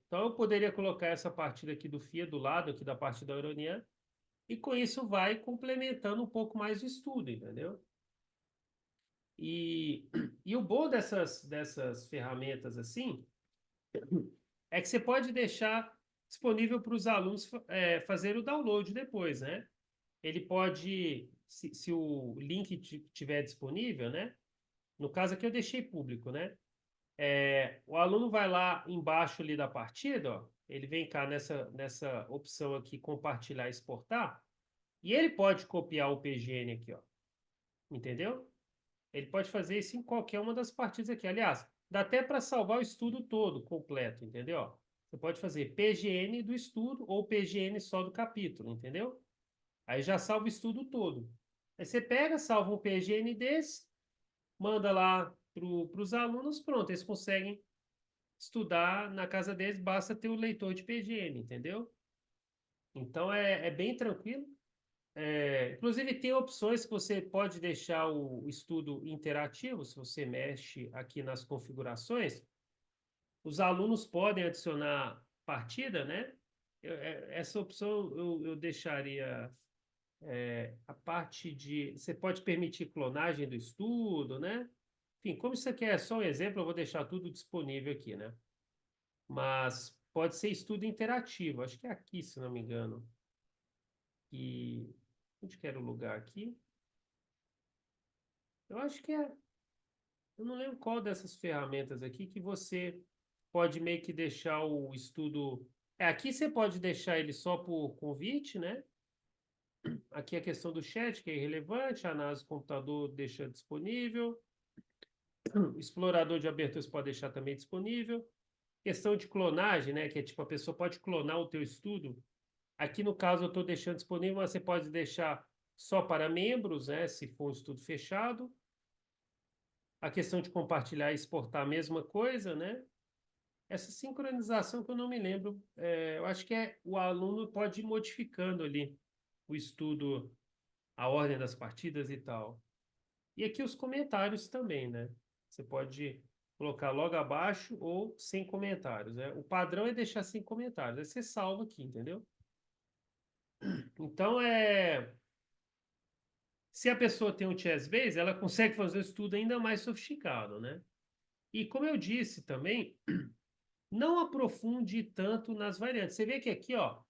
Então eu poderia colocar essa partida aqui do FIA do lado aqui da partida Euronian e com isso vai complementando um pouco mais o estudo, entendeu? E, e o bom dessas ferramentas assim é que você pode deixar disponível para os alunos fazer o download depois, né? Ele pode, se o link tiver disponível, né? No caso aqui eu deixei público, né? O aluno vai lá embaixo ali da partida, ó, ele vem cá nessa opção aqui, compartilhar e exportar, e ele pode copiar o PGN aqui, ó, entendeu? Ele pode fazer isso em qualquer uma das partidas aqui. Aliás, dá até para salvar o estudo todo, completo, entendeu? Ó, você pode fazer PGN do estudo ou PGN só do capítulo, entendeu? Aí já salva o estudo todo. Aí você pega, salva um PGN desse, manda lá para os alunos, pronto, eles conseguem estudar na casa deles, basta ter o leitor de PGN, entendeu? Então é bem tranquilo. Inclusive, tem opções que você pode deixar o estudo interativo, se você mexe aqui nas configurações, os alunos podem adicionar partida, né? Essa opção eu deixaria a parte de. Você pode permitir clonagem do estudo, né? Enfim, como isso aqui é só um exemplo, eu vou deixar tudo disponível aqui, né? Mas pode ser estudo interativo, acho que é aqui, se não me engano. Onde que era o lugar aqui? Eu acho que é. Eu não lembro qual dessas ferramentas aqui que você pode meio que deixar o estudo. Aqui você pode deixar ele só por convite, né? Aqui a questão do chat, que é irrelevante, a análise do computador deixa disponível, o explorador de abertura você pode deixar também disponível. Questão de clonagem, né? Que é tipo, a pessoa pode clonar o teu estudo. Aqui no caso eu estou deixando disponível, mas você pode deixar só para membros, né? Se for um estudo fechado. A questão de compartilhar e exportar a mesma coisa, né? Essa sincronização que eu não me lembro, eu acho que o aluno pode ir modificando ali o estudo, a ordem das partidas e tal. E aqui os comentários também, né? Você pode colocar logo abaixo ou sem comentários, né? O padrão é deixar sem comentários. Aí você salva aqui, entendeu? Então, se a pessoa tem um chess base, ela consegue fazer o estudo ainda mais sofisticado, né? E como eu disse também, não aprofunde tanto nas variantes. Você vê que aqui, ó,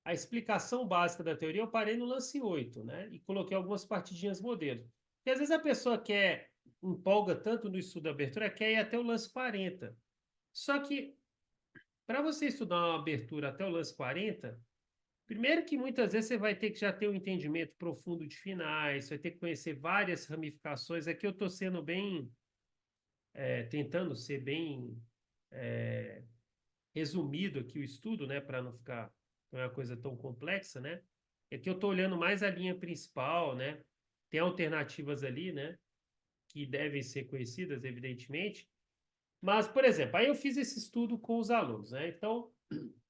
a explicação básica da teoria eu parei no lance 8, né? E coloquei algumas partidinhas modelo. Porque às vezes a pessoa empolga tanto no estudo da abertura, quer ir até o lance 40. Só que, para você estudar uma abertura até o lance 40, primeiro que muitas vezes você vai ter que já ter um entendimento profundo de finais, vai ter que conhecer várias ramificações. Aqui eu estou sendo bem, tentando ser bem resumido aqui o estudo, né, para não ficar uma coisa tão complexa, né? É que eu estou olhando mais a linha principal, né? Tem alternativas ali, né, que devem ser conhecidas, evidentemente. Mas, por exemplo, aí eu fiz esse estudo com os alunos, né? Então,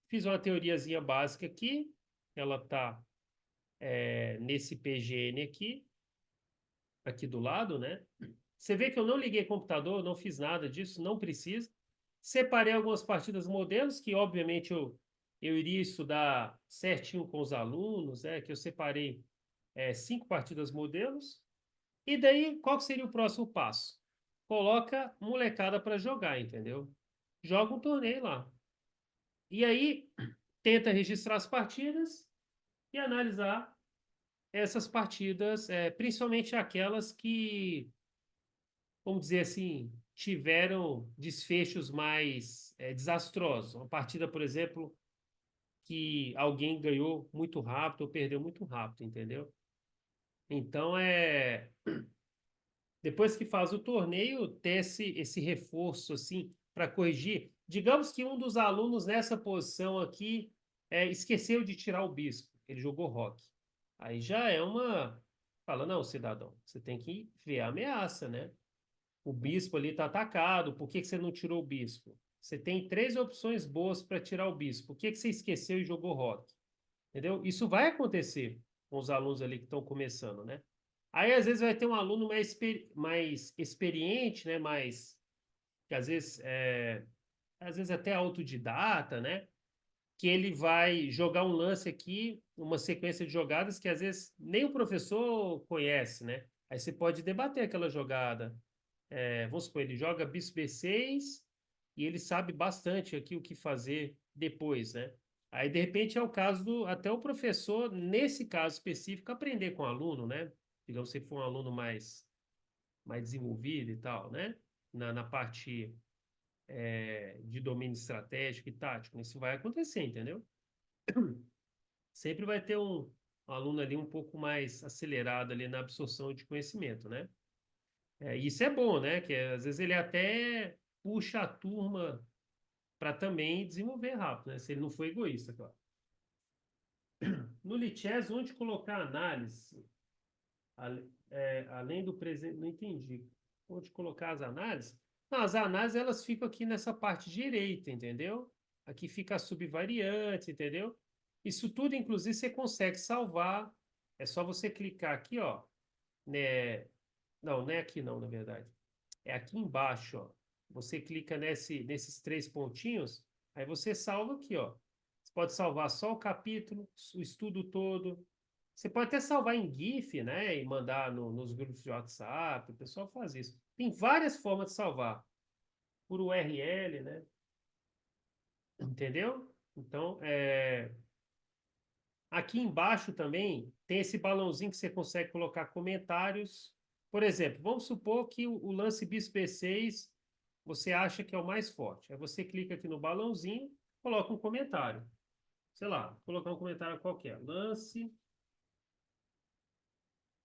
fiz uma teoriazinha básica aqui, ela está nesse PGN aqui do lado, né? Você vê que eu não liguei computador, não fiz nada disso, não precisa. Separei algumas partidas modelos, que obviamente eu iria estudar certinho com os alunos, que eu separei 5 partidas modelos. E daí, qual que seria o próximo passo? Coloca molecada para jogar, entendeu? Joga um torneio lá. E aí, tenta registrar as partidas e analisar essas partidas, principalmente aquelas que, vamos dizer assim, tiveram desfechos mais desastrosos. Uma partida, por exemplo, que alguém ganhou muito rápido ou perdeu muito rápido, entendeu? Então, depois que faz o torneio, ter esse reforço, assim, para corrigir. Digamos que um dos alunos nessa posição aqui esqueceu de tirar o bispo, ele jogou roque. Aí já é uma. Fala, não, cidadão, você tem que ver a ameaça, né? O bispo ali está atacado, por que que você não tirou o bispo? Você tem 3 opções boas para tirar o bispo. Por que que você esqueceu e jogou rock? Entendeu? Isso vai acontecer com os alunos ali que estão começando, né? Aí, às vezes, vai ter um aluno mais experiente, né? Que às vezes até autodidata, né? Que ele vai jogar um lance aqui, uma sequência de jogadas que às vezes nem o professor conhece, né? Aí você pode debater aquela jogada. Vamos supor, ele joga bispo B6 e ele sabe bastante aqui o que fazer depois, né? Aí, de repente, é o caso até o professor, nesse caso específico, aprender com o aluno, né? Digamos, se for um aluno mais desenvolvido e tal, né? Na parte de domínio estratégico e tático. Isso vai acontecer, entendeu? Sempre vai ter um aluno ali um pouco mais acelerado ali na absorção de conhecimento, né? Isso é bom, né? Que às vezes ele até puxa a turma para também desenvolver rápido, né? Se ele não for egoísta, claro. No Lichess, onde colocar análise, além do presente, não entendi. Onde colocar as análises? Não, as análises elas ficam aqui nessa parte direita, entendeu? Aqui fica as subvariantes, entendeu? Isso tudo, inclusive, você consegue salvar. É só você clicar aqui, ó, né? Não, não é aqui não, na verdade. É aqui embaixo, ó. Você clica nesses 3 pontinhos, aí você salva aqui, ó. Você pode salvar só o capítulo, o estudo todo. Você pode até salvar em GIF, né? E mandar nos grupos de WhatsApp. O pessoal faz isso. Tem várias formas de salvar. Por URL, né? Entendeu? Então, Aqui embaixo também tem esse balãozinho que você consegue colocar comentários. Por exemplo, vamos supor que o lance bispo E6 você acha que é o mais forte. Aí você clica aqui no balãozinho, coloca um comentário. Sei lá, vou colocar um comentário qualquer. Lance.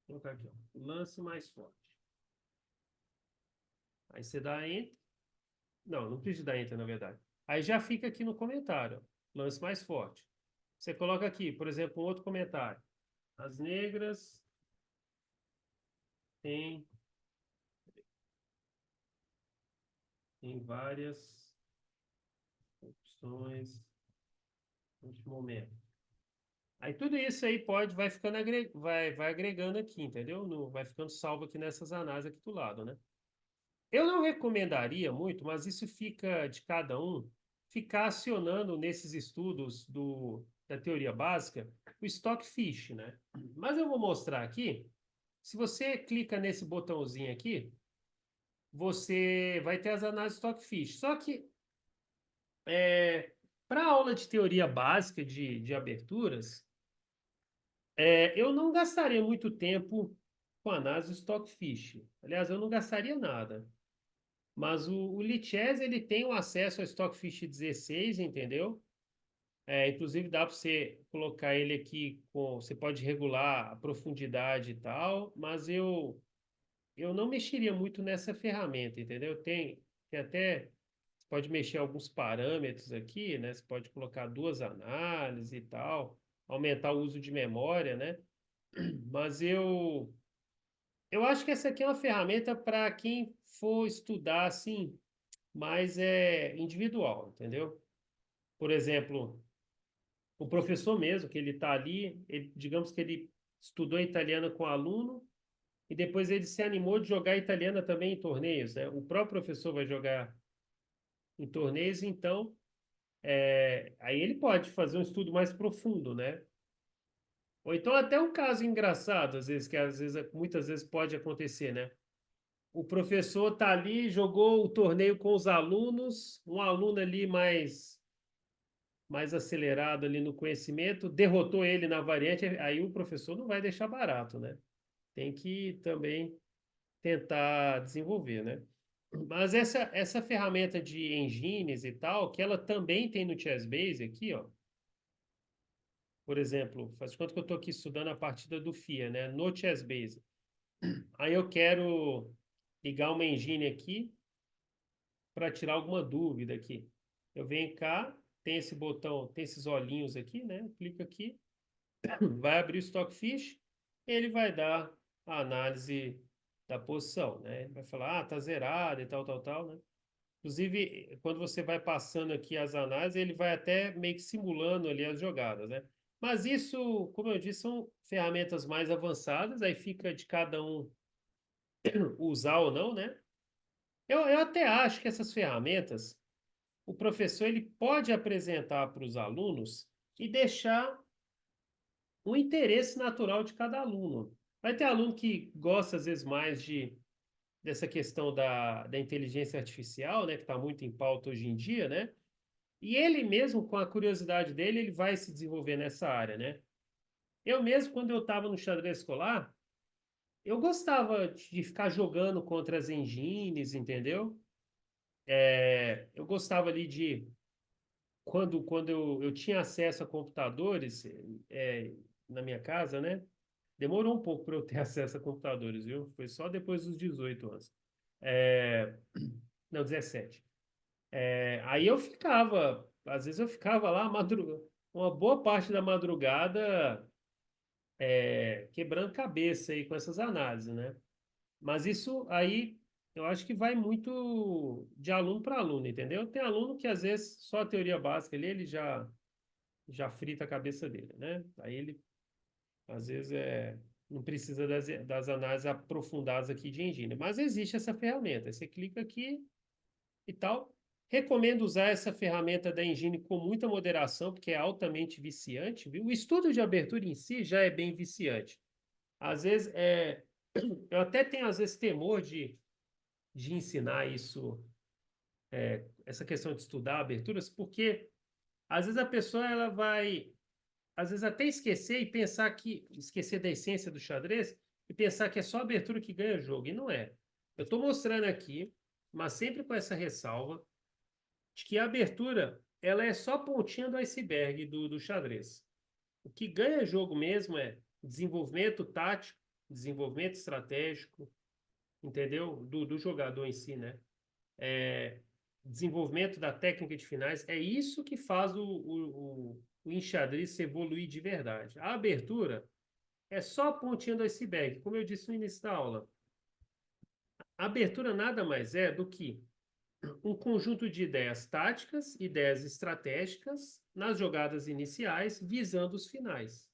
Vou colocar aqui, ó. Lance mais forte. Aí você dá Enter. Não, não precisa dar Enter, na verdade. Aí já fica aqui no comentário. Lance mais forte. Você coloca aqui, por exemplo, um outro comentário. As negras têm, têm várias opções neste momento. Aí tudo isso aí vai ficando vai agregando aqui, entendeu? Vai ficando salvo aqui nessas análises aqui do lado, né? Eu não recomendaria muito, mas isso fica de cada um, ficar acionando nesses estudos da teoria básica o Stockfish, né? Mas eu vou mostrar aqui. Se você clica nesse botãozinho aqui, você vai ter as análises Stockfish. Só que para a aula de teoria básica de aberturas, eu não gastaria muito tempo com análise Stockfish. Aliás, eu não gastaria nada. Mas o Lichess, ele tem o acesso ao Stockfish 16, entendeu? Inclusive dá para você colocar ele aqui você pode regular a profundidade e tal, mas eu não mexeria muito nessa ferramenta, entendeu? Tem até, você pode mexer alguns parâmetros aqui, né? Você pode colocar duas análises e tal, aumentar o uso de memória, né? Mas eu acho que essa aqui é uma ferramenta para quem for estudar assim, mais individual, entendeu? Por exemplo, o professor mesmo, que ele está ali, digamos que ele estudou italiano com aluno e depois ele se animou de jogar italiana também em torneios, né? O próprio professor vai jogar em torneios, então aí ele pode fazer um estudo mais profundo, né? Ou então até um caso engraçado, às vezes, muitas vezes pode acontecer, né? O professor está ali, jogou o torneio com os alunos, um aluno ali mais acelerado ali no conhecimento, derrotou ele na variante, aí o professor não vai deixar barato, né? Tem que também tentar desenvolver, né? Mas essa ferramenta de engines e tal, que ela também tem no Chessbase aqui, ó. Por exemplo, faz de conta que eu estou aqui estudando a partida do FIA, né? No Chessbase. Aí eu quero ligar uma engine aqui para tirar alguma dúvida aqui. Eu venho cá, tem esse botão, tem esses olhinhos aqui, né? Clico aqui, vai abrir o Stockfish, ele vai dar a análise da posição, né? Ele vai falar, tá zerado e tal, tal, tal, né? Inclusive, quando você vai passando aqui as análises, ele vai até meio que simulando ali as jogadas, né? Mas isso, como eu disse, são ferramentas mais avançadas, aí fica de cada um usar ou não, né? Eu até acho que essas ferramentas, o professor ele pode apresentar para os alunos e deixar o interesse natural de cada aluno. Vai ter aluno que gosta, às vezes, mais dessa questão da inteligência artificial, né, que está muito em pauta hoje em dia, né? E ele mesmo, com a curiosidade dele, ele vai se desenvolver nessa área, né? Eu mesmo, quando eu estava no xadrez escolar, eu gostava de ficar jogando contra as engines, entendeu? Eu gostava ali quando eu tinha acesso a computadores, na minha casa, né? Demorou um pouco para eu ter acesso a computadores, viu? Foi só depois dos 18 anos. É, não, 17. Aí eu ficava, às vezes eu ficava lá uma boa parte da madrugada quebrando cabeça aí com essas análises, né? Mas isso aí eu acho que vai muito de aluno para aluno, entendeu? Tem aluno que às vezes só a teoria básica ali, ele já frita a cabeça dele, né? Aí ele às vezes não precisa das análises aprofundadas aqui de engine, mas existe essa ferramenta. Você clica aqui e tal. Recomendo usar essa ferramenta da engine com muita moderação, porque é altamente viciante, viu? O estudo de abertura em si já é bem viciante. Às vezes, eu até tenho, às vezes, temor de ensinar isso, essa questão de estudar aberturas, porque às vezes a pessoa ela vai às vezes até esquecer e pensar que, esquecer da essência do xadrez e pensar que é só a abertura que ganha jogo, e não é. Eu estou mostrando aqui, mas sempre com essa ressalva, de que a abertura, ela é só a pontinha do iceberg do xadrez. O que ganha jogo mesmo é desenvolvimento tático, desenvolvimento estratégico, entendeu? Do jogador em si, né? É, desenvolvimento da técnica de finais, é isso que faz o enxadrez evoluir de verdade. A abertura é só a pontinha do iceberg, como eu disse no início da aula. A abertura nada mais é do que um conjunto de ideias táticas, ideias estratégicas nas jogadas iniciais, visando os finais.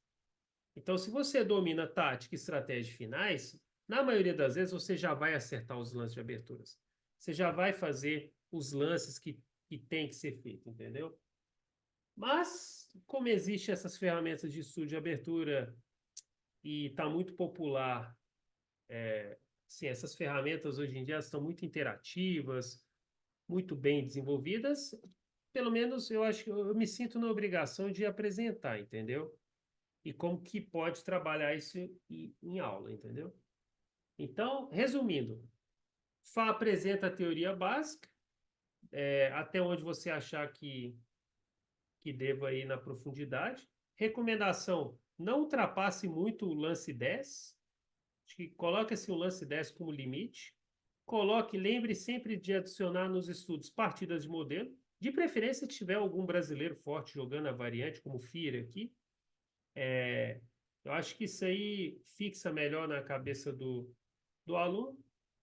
Então, se você domina tática, estratégia e finais, na maioria das vezes você já vai acertar os lances de aberturas. Você já vai fazer os lances que tem que ser feito, entendeu? Mas, como existem essas ferramentas de estudo de abertura e está muito popular, sim, essas ferramentas hoje em dia estão muito interativas, muito bem desenvolvidas, pelo menos eu acho que eu me sinto na obrigação de apresentar, entendeu? E como que pode trabalhar isso em aula, entendeu? Então, resumindo, Fá apresenta a teoria básica, até onde você achar que deva ir na profundidade. Recomendação, não ultrapasse muito o lance 10. Acho que coloque-se o lance 10 como limite. Lembre sempre de adicionar nos estudos partidas de modelo. De preferência, se tiver algum brasileiro forte jogando a variante, como o Fira aqui. Eu acho que isso aí fixa melhor na cabeça do aluno.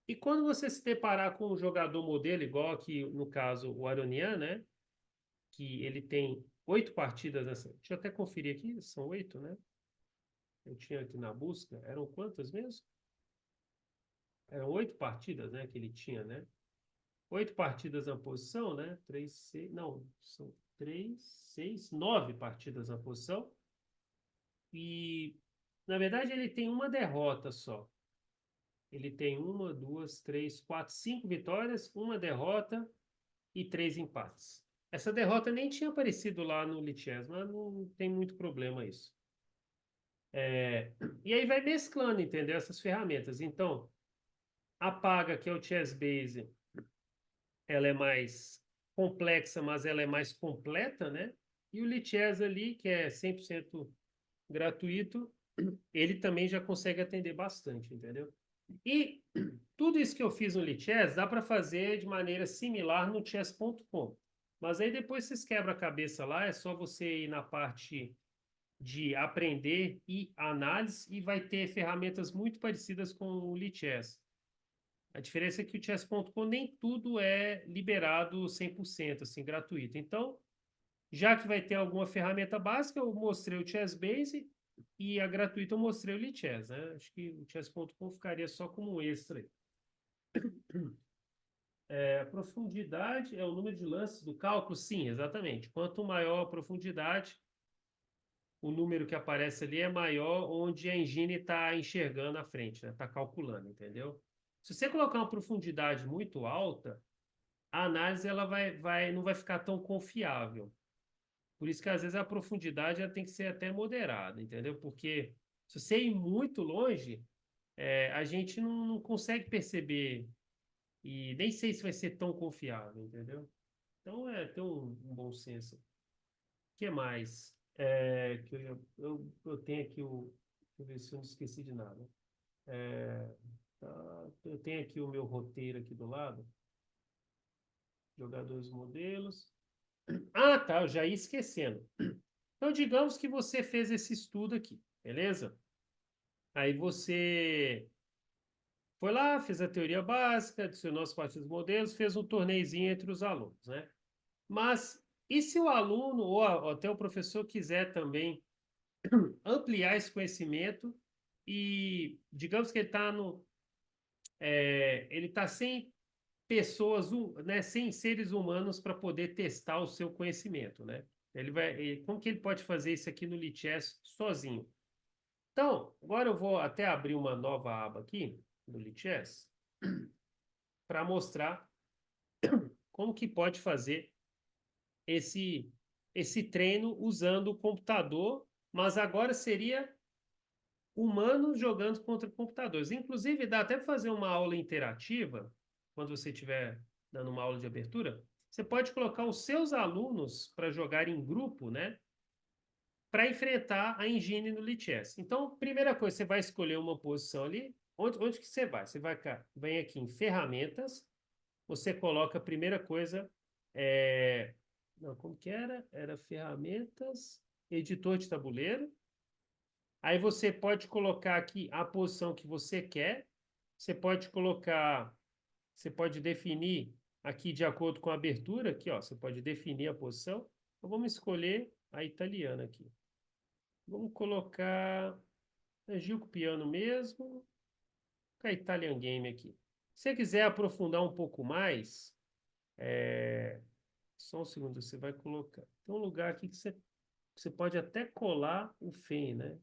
E quando você se deparar com um jogador modelo, igual aqui no caso o Aronian, né? Que ele tem 8 partidas nessa. Deixa eu até conferir aqui, são 8, né? Eu tinha aqui na busca. Eram quantas mesmo? Eram 8 partidas, né? Que ele tinha, né? 8 partidas na posição, né? 3, 6. Não, são 3, 6, 9 partidas na posição. E, na verdade, ele tem uma derrota só. Ele tem uma, duas, três, quatro, 5 vitórias, uma derrota e 3 empates. Essa derrota nem tinha aparecido lá no Lichess, mas não tem muito problema isso. E aí vai mesclando, entendeu? Essas ferramentas. Então, a Paga, que é o Chess Base, ela é mais complexa, mas ela é mais completa, né? E o Lichess ali, que é 100% gratuito, ele também já consegue atender bastante, entendeu? E tudo isso que eu fiz no Lichess dá para fazer de maneira similar no chess.com. Mas aí depois vocês quebram a cabeça lá, é só você ir na parte de aprender e análise e vai ter ferramentas muito parecidas com o Lichess. A diferença é que o chess.com nem tudo é liberado 100%, assim, gratuito. Então, já que vai ter alguma ferramenta básica, eu mostrei o Chessbase e a gratuita eu mostrei o Lichess, né? Acho que o chess.com ficaria só como um extra. A profundidade é o número de lances do cálculo? Sim, exatamente. Quanto maior a profundidade, o número que aparece ali é maior onde a engine está enxergando à frente, né? Está calculando, entendeu? Se você colocar uma profundidade muito alta, a análise ela não vai ficar tão confiável. Por isso que às vezes a profundidade ela tem que ser até moderada, entendeu? Porque se você ir muito longe, a gente não consegue perceber e nem sei se vai ser tão confiável, entendeu? Então é ter um bom senso. O que mais? Que eu tenho aqui o. Deixa eu ver se eu não esqueci de nada. Eu tenho aqui o meu roteiro aqui do lado. Jogadores modelos. Ah, tá, eu já ia esquecendo. Então, digamos que você fez esse estudo aqui, beleza? Aí você foi lá, fez a teoria básica, adicionou as partes dos modelos, fez um torneizinho entre os alunos, né? Mas e se o aluno ou até o professor quiser também ampliar esse conhecimento e digamos que ele está sem pessoas, né, sem seres humanos para poder testar o seu conhecimento, né? Como que ele pode fazer isso aqui no Lichess sozinho? Então, agora eu vou até abrir uma nova aba aqui no Lichess para mostrar como que pode fazer esse treino usando o computador mas agora seria humanos jogando contra computadores. Inclusive, dá até para fazer uma aula interativa, quando você estiver dando uma aula de abertura, você pode colocar os seus alunos para jogar em grupo, né? Para enfrentar a engine no Lichess. Então, primeira coisa, você vai escolher uma posição ali. Onde que você vai? Você vai cá, vem aqui em ferramentas, você coloca a primeira coisa, não, como que era? Era ferramentas, editor de tabuleiro. Aí você pode colocar aqui a posição que você quer. Você pode colocar, você pode definir aqui de acordo com a abertura, aqui, ó, você pode definir a posição. Então vamos escolher a italiana aqui. Vamos colocar a Gilco Piano mesmo, com a Italian Game aqui. Se você quiser aprofundar um pouco mais, só um segundo, você vai colocar. Tem um lugar aqui que você pode até colar o FEM, né?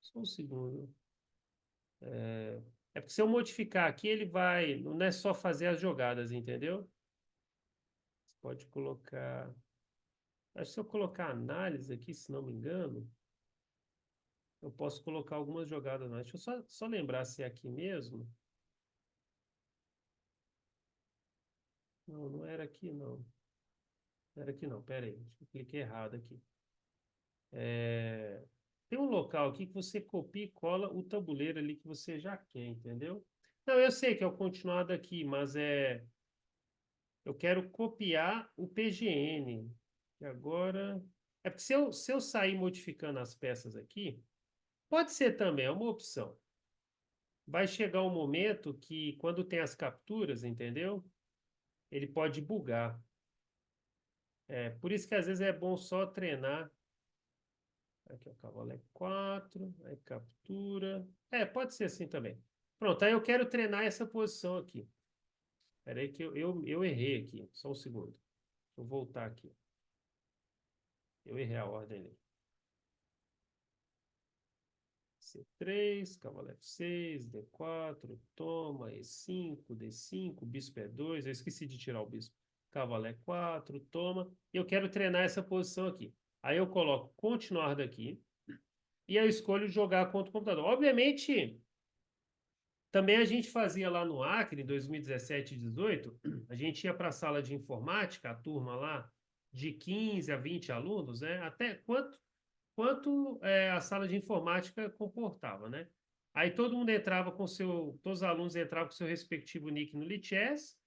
Só um segundo. É porque se eu modificar aqui, ele vai. Não é só fazer as jogadas, entendeu? Você pode colocar. Acho que se eu colocar análise aqui, se não me engano, eu posso colocar algumas jogadas. Deixa eu só lembrar se é aqui mesmo. Não, não era aqui, não. Não era aqui, não. Pera aí. Acho que eu cliquei errado aqui. É, Tem um local aqui que você copia e cola o tabuleiro ali que você já quer, entendeu? Não, eu sei que é o continuado aqui, mas eu quero copiar o PGN. E agora. É porque se eu sair modificando as peças aqui, pode ser também, é uma opção. Vai chegar um momento que, quando tem as capturas, entendeu? Ele pode bugar. Por isso que às vezes é bom só treinar. Aqui, o cavalo é 4, aí captura. Pode ser assim também. Pronto, aí eu quero treinar essa posição aqui. Espera aí que eu errei aqui. Só um segundo. Deixa eu voltar aqui. Eu errei a ordem ali. C3, cavalo F6, D4, toma, E5, D5, bispo E2. Eu esqueci de tirar o bispo. Cavalo E4, toma. E eu quero treinar essa posição aqui. Aí eu coloco continuar daqui. E eu escolho jogar contra o computador. Obviamente, também a gente fazia lá no Acre, em 2017 e 2018, a gente ia para a sala de informática, a turma lá, de 15 a 20 alunos, né? Até quanto a sala de informática comportava, né? Aí todo mundo entrava com todos os alunos entravam com seu respectivo nick no Lichess,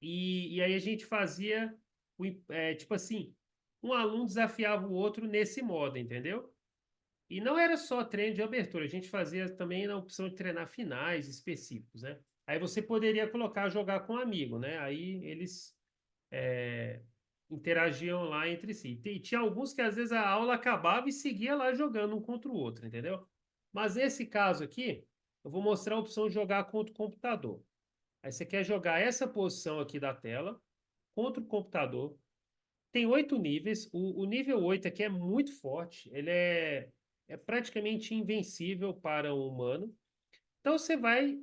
e aí a gente fazia, tipo assim, um aluno desafiava o outro nesse modo, entendeu? E não era só treino de abertura, a gente fazia também na opção de treinar finais específicos, né? Aí você poderia colocar jogar com um amigo, né? Aí eles é, interagiam lá entre si. E tinha alguns que às vezes a aula acabava e seguia lá jogando um contra o outro, entendeu? Mas nesse caso aqui, eu vou mostrar a opção de jogar contra o computador. Aí você quer jogar essa posição aqui da tela contra o computador. Tem 8 níveis. O nível 8 aqui é muito forte. Ele é praticamente invencível para um humano. Então você vai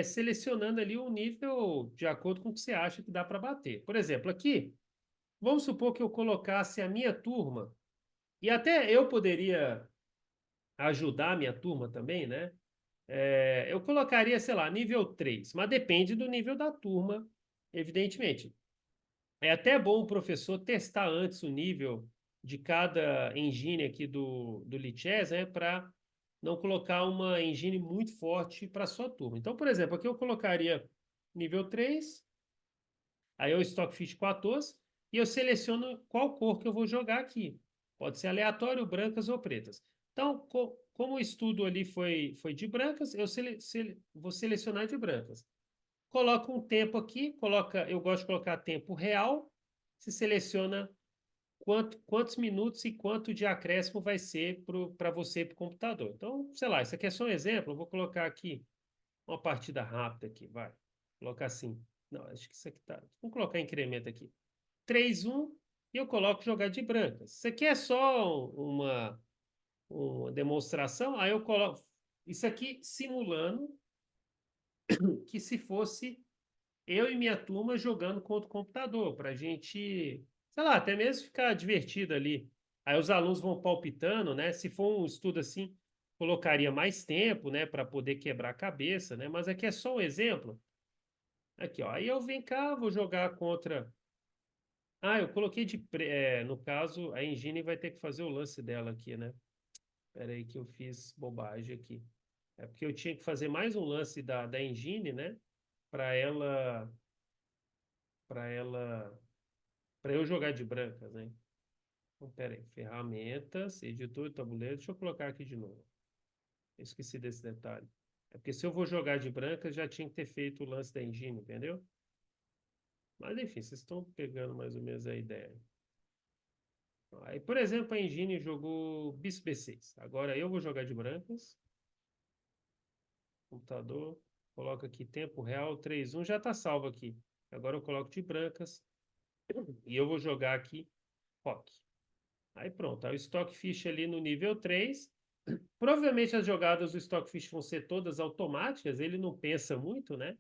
selecionando ali um nível de acordo com o que você acha que dá para bater. Por exemplo, aqui, vamos supor que eu colocasse a minha turma, e até eu poderia ajudar a minha turma também, né? Eu colocaria, sei lá, nível 3, mas depende do nível da turma, evidentemente. É até bom o professor testar antes o nível de cada engine aqui do Lichess, né, para não colocar uma engine muito forte para a sua turma. Então, por exemplo, aqui eu colocaria nível 3, aí eu Stockfish 14 e eu seleciono qual cor que eu vou jogar aqui. Pode ser aleatório, brancas ou pretas. Então, como o estudo ali foi de brancas, eu vou selecionar de brancas. Coloca um tempo aqui, eu gosto de colocar tempo real, se seleciona quantos minutos e quanto de acréscimo vai ser para você para o computador. Então, sei lá, isso aqui é só um exemplo, eu vou colocar aqui uma partida rápida aqui, vai. Colocar assim. Não, acho que isso aqui tá. Vamos colocar incremento aqui. 3-1 e eu coloco jogar de brancas. Isso aqui é só uma demonstração, aí eu coloco isso aqui simulando que se fosse eu e minha turma jogando contra o computador, para a gente, sei lá, até mesmo ficar divertido ali. Aí os alunos vão palpitando, né? Se for um estudo assim, colocaria mais tempo, né, para poder quebrar a cabeça, né? Mas aqui é só um exemplo. Aqui, ó. Aí eu venho cá, vou jogar contra. Ah, eu coloquei no caso, a Engine vai ter que fazer o lance dela aqui, né? Espera aí que eu fiz bobagem aqui. É porque eu tinha que fazer mais um lance da Engine, né? Para ela, para ela, para eu jogar de brancas, né? Então, pera aí, ferramentas, editor de tabuleiro. Deixa eu colocar aqui de novo. Eu esqueci desse detalhe. É porque se eu vou jogar de brancas, já tinha que ter feito o lance da Engine, entendeu? Mas enfim, vocês estão pegando mais ou menos a ideia. Aí, por exemplo, a Engine jogou Bispo B6. Agora eu vou jogar de brancas. Computador. Coloco aqui tempo real 3:1. Já está salvo aqui. Agora eu coloco de brancas. E eu vou jogar aqui rock. Aí pronto. Aí o Stockfish ali no nível 3. Provavelmente as jogadas do Stockfish vão ser todas automáticas. Ele não pensa muito, né?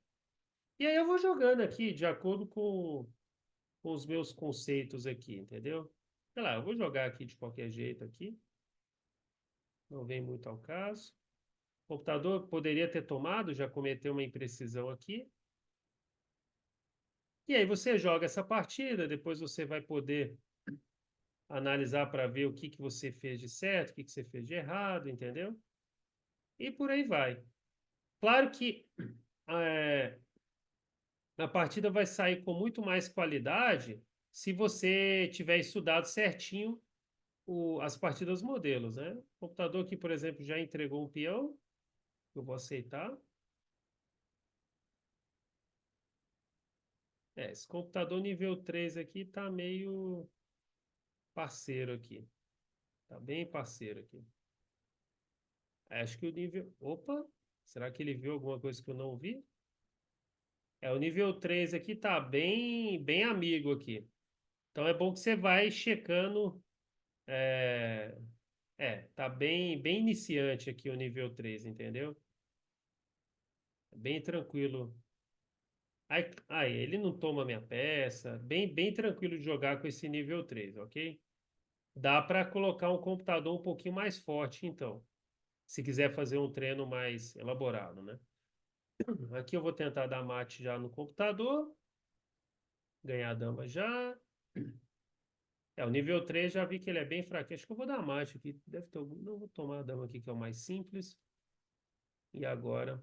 E aí eu vou jogando aqui de acordo com os meus conceitos aqui, entendeu? Sei lá, eu vou jogar aqui de qualquer jeito aqui. Não vem muito ao caso. O computador poderia ter tomado, já cometeu uma imprecisão aqui. E aí você joga essa partida, depois você vai poder analisar para ver o que que você fez de certo, o que que você fez de errado, entendeu? E por aí vai. Claro que é, a partida vai sair com muito mais qualidade se você tiver estudado certinho as partidas modelos, né? O computador aqui, por exemplo, já entregou um peão, eu vou aceitar. Esse computador nível 3 aqui tá meio parceiro aqui. Tá bem parceiro aqui. Acho que o nível. Opa! Será que ele viu alguma coisa que eu não vi? O nível 3 aqui tá bem amigo aqui. Então é bom que você vai checando. É, tá bem iniciante aqui o nível 3, entendeu? Bem tranquilo. Aí, ele não toma minha peça. Bem tranquilo de jogar com esse nível 3, ok? Dá para colocar um computador um pouquinho mais forte, então. Se quiser fazer um treino mais elaborado, né? Aqui eu vou tentar dar mate já no computador. Ganhar a dama já. O nível 3 já vi que ele é bem fraquinho. Acho que eu vou dar mate aqui. Deve ter algum. Não, vou tomar a dama aqui, que é o mais simples. E agora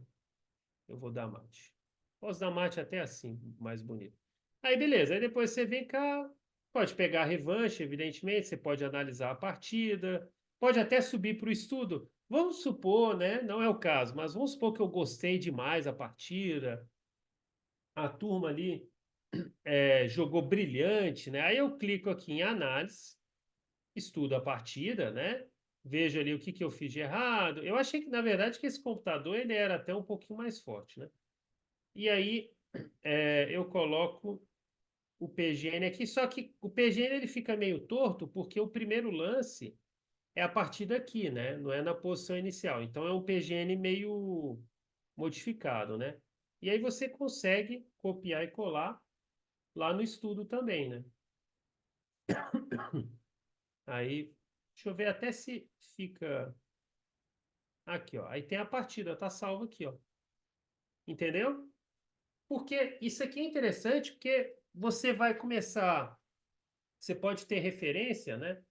eu vou dar mate. Posso dar mate até assim, mais bonito. Aí, beleza. Aí depois você vem cá. Pode pegar a revanche, evidentemente. Você pode analisar a partida. Pode até subir para o estudo. Vamos supor, né? Não é o caso, mas vamos supor que eu gostei demais da partida. A turma ali jogou brilhante, né? Aí eu clico aqui em análise, estudo a partida, né? Vejo ali o que que eu fiz de errado. Eu achei que, na verdade, que esse computador ele era até um pouquinho mais forte, né? E aí eu coloco o PGN aqui, só que o PGN ele fica meio torto porque o primeiro lance é a partida aqui, né? Não é na posição inicial. Então é um PGN meio modificado, né? E aí você consegue copiar e colar lá no estudo também, né? Aí, deixa eu ver até se fica aqui, ó. Aí tem a partida, tá salvo aqui, ó. Entendeu? Porque isso aqui é interessante, porque você vai começar, você pode ter referência, né?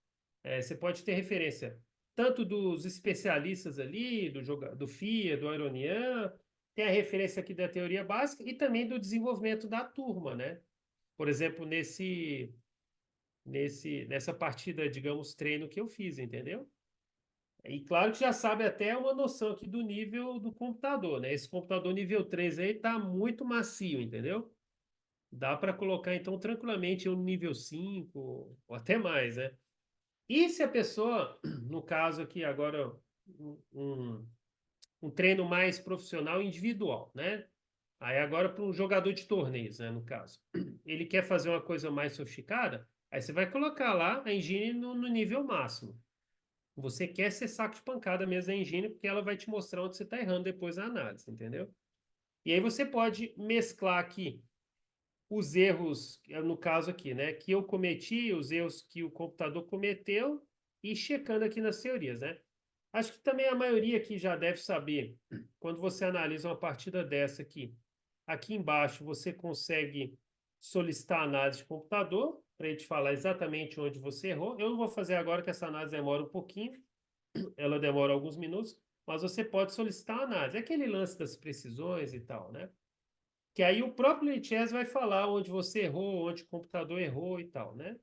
Você pode ter referência tanto dos especialistas ali, do FIA, do Auronian, tem a referência aqui da teoria básica e também do desenvolvimento da turma, né? Por exemplo, nessa partida, digamos, treino que eu fiz, entendeu? E claro que já sabe até uma noção aqui do nível do computador, né? Esse computador nível 3 aí tá muito macio, entendeu? Dá para colocar então tranquilamente um nível 5 ou até mais, né? E se a pessoa, no caso aqui agora, um, um, um treino mais profissional individual, né? Aí agora para um jogador de torneios, né? No caso, ele quer fazer uma coisa mais sofisticada, aí você vai colocar lá a engine no nível máximo. Você quer ser saco de pancada mesmo da engine, porque ela vai te mostrar onde você está errando depois na análise, entendeu? E aí você pode mesclar aqui os erros, no caso aqui, né, que eu cometi, os erros que o computador cometeu, e checando aqui nas teorias, né? Acho que também a maioria aqui já deve saber, quando você analisa uma partida dessa aqui, aqui embaixo você consegue solicitar análise de computador, para ele te falar exatamente onde você errou. Eu não vou fazer agora, que essa análise demora um pouquinho, ela demora alguns minutos, mas você pode solicitar análise. É aquele lance das precisões e tal, né? Que aí o próprio Lichess vai falar onde você errou, onde o computador errou e tal, né?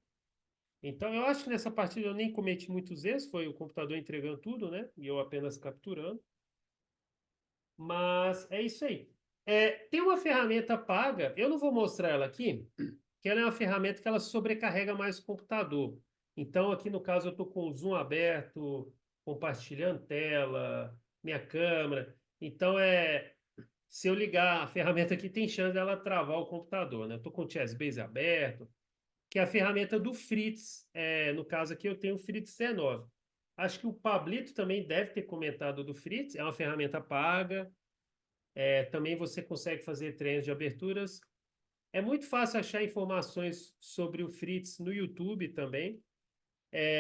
Então, eu acho que nessa partida eu nem cometi muitos erros, foi o computador entregando tudo, né? E eu apenas capturando. Mas é isso aí. Tem uma ferramenta paga, eu não vou mostrar ela aqui, que ela é uma ferramenta que ela sobrecarrega mais o computador. Então, aqui no caso, eu estou com o Zoom aberto, compartilhando tela, minha câmera. Então, se eu ligar a ferramenta aqui, tem chance dela travar o computador, né? Estou com o Chessbase aberto, que é a ferramenta do Fritz. No caso aqui, eu tenho o Fritz 19. Acho que o Pablito também deve ter comentado do Fritz. É uma ferramenta paga. Também você consegue fazer treinos de aberturas. É muito fácil achar informações sobre o Fritz no YouTube também.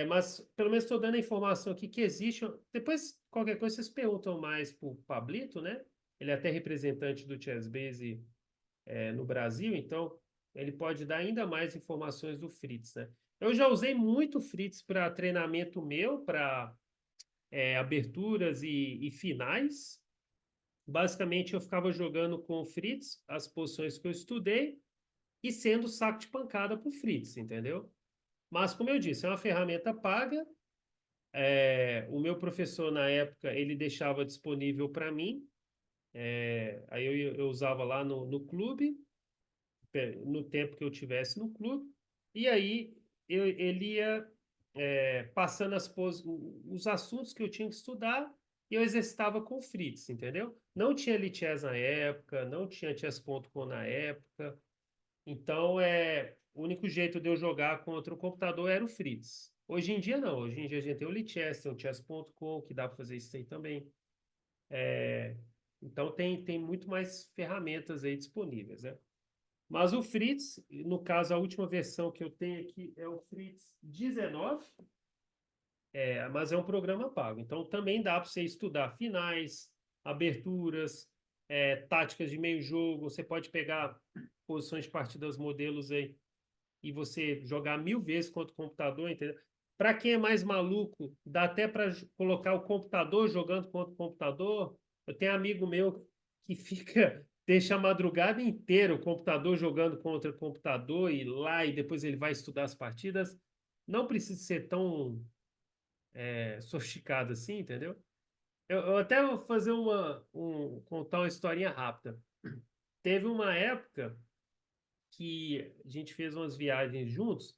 Mas pelo menos estou dando a informação aqui que existe. Depois, qualquer coisa, vocês perguntam mais para o Pablito, né? Ele é até representante do Chessbase no Brasil, então ele pode dar ainda mais informações do Fritz, né? Eu já usei muito o Fritz para treinamento meu, para aberturas e finais. Basicamente, eu ficava jogando com o Fritz as posições que eu estudei e sendo saco de pancada para o Fritz, entendeu? Mas, como eu disse, é uma ferramenta paga. O meu professor, na época, ele deixava disponível para mim. Aí eu usava lá no clube, no tempo que eu tivesse no clube. E aí ele ia passando os assuntos que eu tinha que estudar e eu exercitava com o Fritz, entendeu? Não tinha Lichess na época, não tinha chess.com na época. Então, o único jeito de eu jogar contra o computador era o Fritz. Hoje em dia, não. Hoje em dia a gente tem o Lichess, tem o chess.com, que dá para fazer isso aí também. Então, tem muito mais ferramentas aí disponíveis, né? Mas o Fritz, no caso, a última versão que eu tenho aqui é o Fritz 19, mas é um programa pago. Então, também dá para você estudar finais, aberturas, táticas de meio jogo. Você pode pegar posições de partidas modelos aí e você jogar 1000 vezes contra o computador, entendeu? Para quem é mais maluco, dá até para colocar o computador jogando contra o computador. Eu tenho um amigo meu que fica, deixa a madrugada inteira o computador jogando contra o computador e lá e depois ele vai estudar as partidas. Não precisa ser tão sofisticado assim, entendeu? Eu até vou fazer contar uma historinha rápida. Teve uma época que a gente fez umas viagens juntos,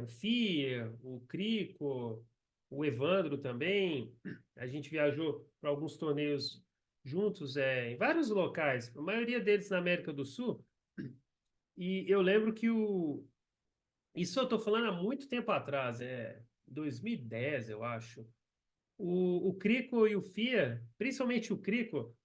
o Fia, o Crico, o Evandro também. A gente viajou para alguns torneios juntos, em vários locais, a maioria deles na América do Sul. E eu lembro que isso eu estou falando há muito tempo atrás, 2010, eu acho. O Crico e o Fia, principalmente o Crico,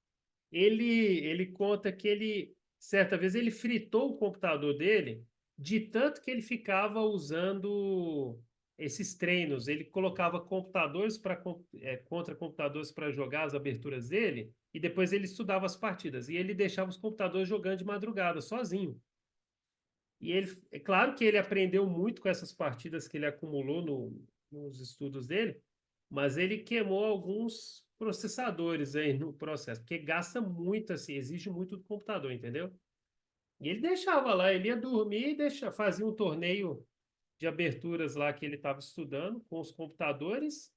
ele conta que certa vez, ele fritou o computador dele de tanto que ele ficava usando esses treinos. Ele colocava computadores contra computadores para jogar as aberturas dele e depois ele estudava as partidas. E ele deixava os computadores jogando de madrugada, sozinho. E é claro que ele aprendeu muito com essas partidas que ele acumulou nos estudos dele, mas ele queimou alguns processadores aí no processo, porque gasta muito, assim, exige muito do computador, entendeu? E ele deixava lá, ele ia dormir e fazia um torneio de aberturas lá que ele estava estudando com os computadores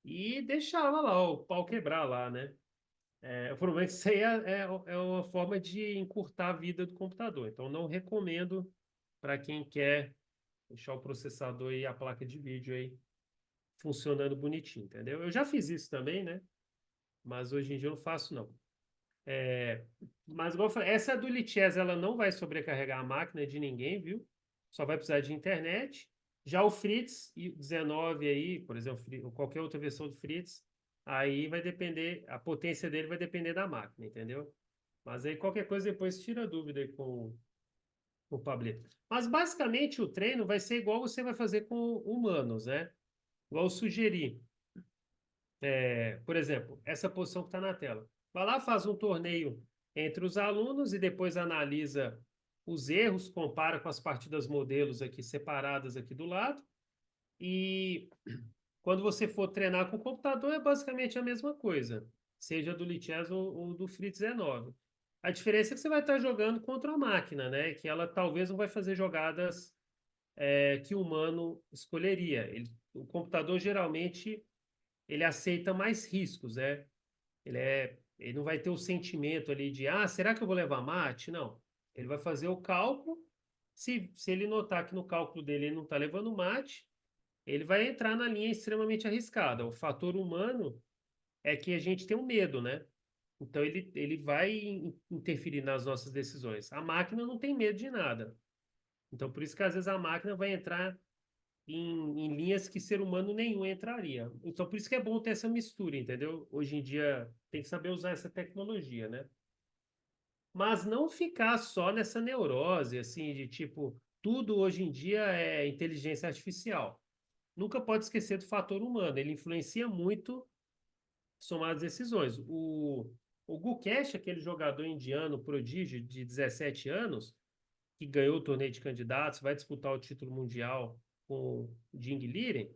e deixava lá o pau quebrar lá, né? O problema é que isso aí é uma forma de encurtar a vida do computador. Então, não recomendo para quem quer deixar o processador e a placa de vídeo aí funcionando bonitinho, entendeu? Eu já fiz isso também, né? Mas hoje em dia eu não faço, não. Mas, igual eu falei, essa do Lichess, ela não vai sobrecarregar a máquina de ninguém, viu? Só vai precisar de internet. Já o Fritz 19 aí, por exemplo, ou qualquer outra versão do Fritz, aí vai depender, a potência dele vai depender da máquina, entendeu? Mas aí qualquer coisa depois tira dúvida aí com o Pablito. Mas basicamente o treino vai ser igual você vai fazer com humanos, né? igual eu sugeri. Por exemplo, essa posição que está na tela. Vai lá, faz um torneio entre os alunos e depois analisa os erros, compara com as partidas modelos aqui separadas aqui do lado. E quando você for treinar com o computador, é basicamente a mesma coisa, seja do Lichess ou do Fritz 19. A diferença é que você vai estar jogando contra a máquina, né? Que ela talvez não vai fazer jogadas que o humano escolheria. O computador geralmente ele aceita mais riscos, né? Ele não vai ter o sentimento ali de, será que eu vou levar mate? Não. Ele vai fazer o cálculo. Se ele notar que no cálculo dele ele não está levando mate, ele vai entrar na linha extremamente arriscada. O fator humano é que a gente tem um medo, né? Então ele vai interferir nas nossas decisões. A máquina não tem medo de nada. Então por isso que às vezes a máquina vai entrar em linhas que ser humano nenhum entraria. Então, por isso que é bom ter essa mistura, entendeu? Hoje em dia tem que saber usar essa tecnologia, né? Mas não ficar só nessa neurose, assim, de tipo, tudo hoje em dia é inteligência artificial. Nunca pode esquecer do fator humano, ele influencia muito somar as decisões. O Gukesh, aquele jogador indiano prodígio de 17 anos, que ganhou o torneio de candidatos, vai disputar o título mundial com o Jing Liren.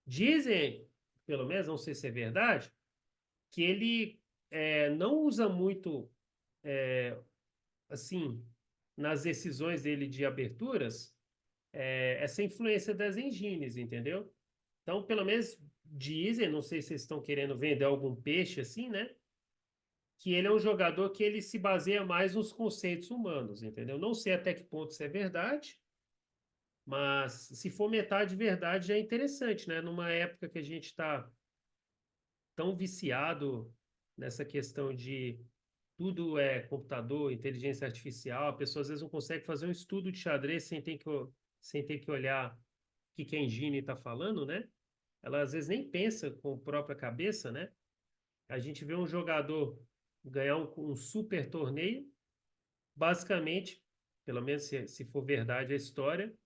Dizem, pelo menos, não sei se é verdade, que ele não usa muito, assim, nas decisões dele de aberturas, essa influência das engines, entendeu? Então, pelo menos dizem, não sei se vocês estão querendo vender algum peixe assim, né? Que ele é um jogador que ele se baseia mais nos conceitos humanos, entendeu? Não sei até que ponto isso é verdade, mas se for metade verdade já é interessante, né? Numa época que a gente está tão viciado nessa questão de tudo é computador, inteligência artificial, a pessoa às vezes não consegue fazer um estudo de xadrez sem ter que olhar o que a engine está falando, né? Ela às vezes nem pensa com a própria cabeça, né? A gente vê um jogador ganhar um super torneio, basicamente, pelo menos se for verdade a história,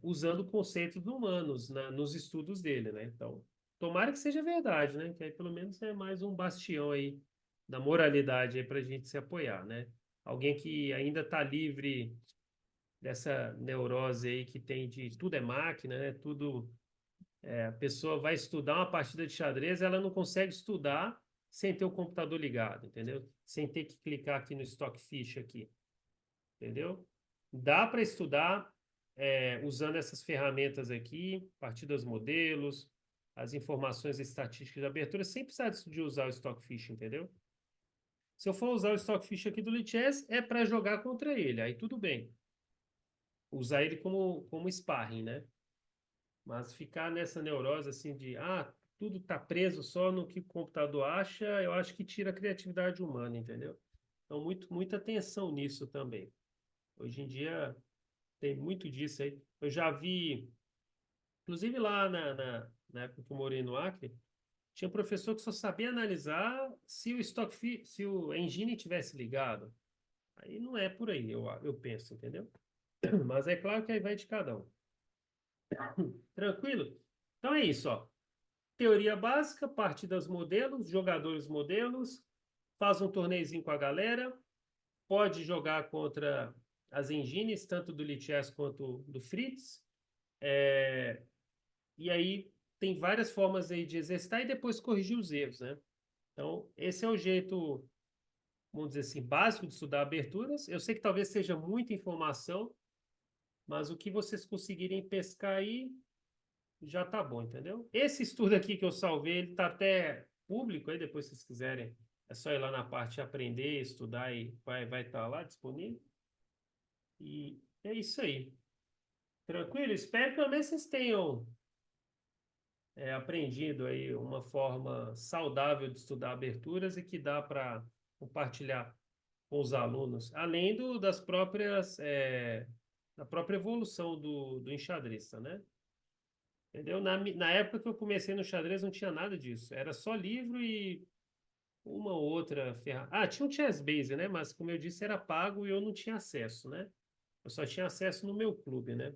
usando conceitos humanos nos estudos dele, né? Então, tomara que seja verdade, né? Que aí pelo menos é mais um bastião aí da moralidade aí para a gente se apoiar, né? Alguém que ainda está livre dessa neurose aí que tem de tudo é máquina, né? Tudo, a pessoa vai estudar uma partida de xadrez, ela não consegue estudar sem ter o computador ligado, entendeu? Sem ter que clicar aqui no Stockfish aqui, entendeu? Dá para estudar usando essas ferramentas aqui, partidas modelos, as informações estatísticas de abertura, sem precisar de usar o Stockfish, entendeu? Se eu for usar o Stockfish aqui do Lichess, é para jogar contra ele, aí tudo bem. Usar ele como sparring, né? Mas ficar nessa neurose assim de, tudo tá preso só no que o computador acha, eu acho que tira a criatividade humana, entendeu? Então, muita atenção nisso também. Hoje em dia tem muito disso aí. Eu já vi, inclusive lá na época que eu morei no Acre, tinha um professor que só sabia analisar se o se o engine tivesse ligado. Aí não é por aí, eu penso, entendeu? Mas é claro que aí vai de cada um. Tranquilo? Então é isso, ó. Teoria básica, partidas modelos, jogadores modelos, faz um torneizinho com a galera, pode jogar contra as engines, tanto do Lichess quanto do Fritz. E aí tem várias formas aí de exercitar e depois corrigir os erros, né? Então, esse é o jeito, vamos dizer assim, básico de estudar aberturas. Eu sei que talvez seja muita informação, mas o que vocês conseguirem pescar aí já tá bom, entendeu? Esse estudo aqui que eu salvei, ele tá até público aí, depois se vocês quiserem, é só ir lá na parte aprender, estudar e vai estar lá disponível. E é isso aí. Tranquilo? Espero que pelo menos vocês tenham aprendido aí uma forma saudável de estudar aberturas e que dá para compartilhar com os alunos, além da própria evolução do enxadrista, né? Entendeu? Na época que eu comecei no xadrez não tinha nada disso, era só livro e uma ou outra ferramenta. Tinha um ChessBase, né? Mas como eu disse, era pago e eu não tinha acesso, né? Eu só tinha acesso no meu clube, né?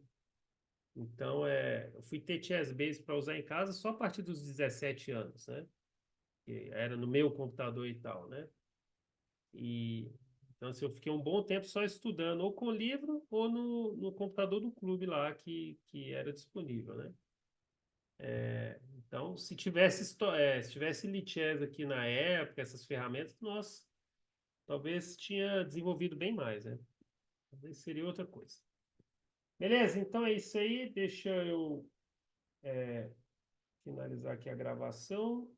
Então, eu fui ter Chessbase para usar em casa só a partir dos 17 anos, né? Que era no meu computador e tal, né? E então, assim, eu fiquei um bom tempo só estudando, ou com livro, ou no computador do clube lá que era disponível, né? Então, se tivesse Lichess aqui na época, essas ferramentas, nossa, talvez tinha desenvolvido bem mais, né? Talvez seria outra coisa. Beleza, então é isso aí. Deixa eu finalizar aqui a gravação.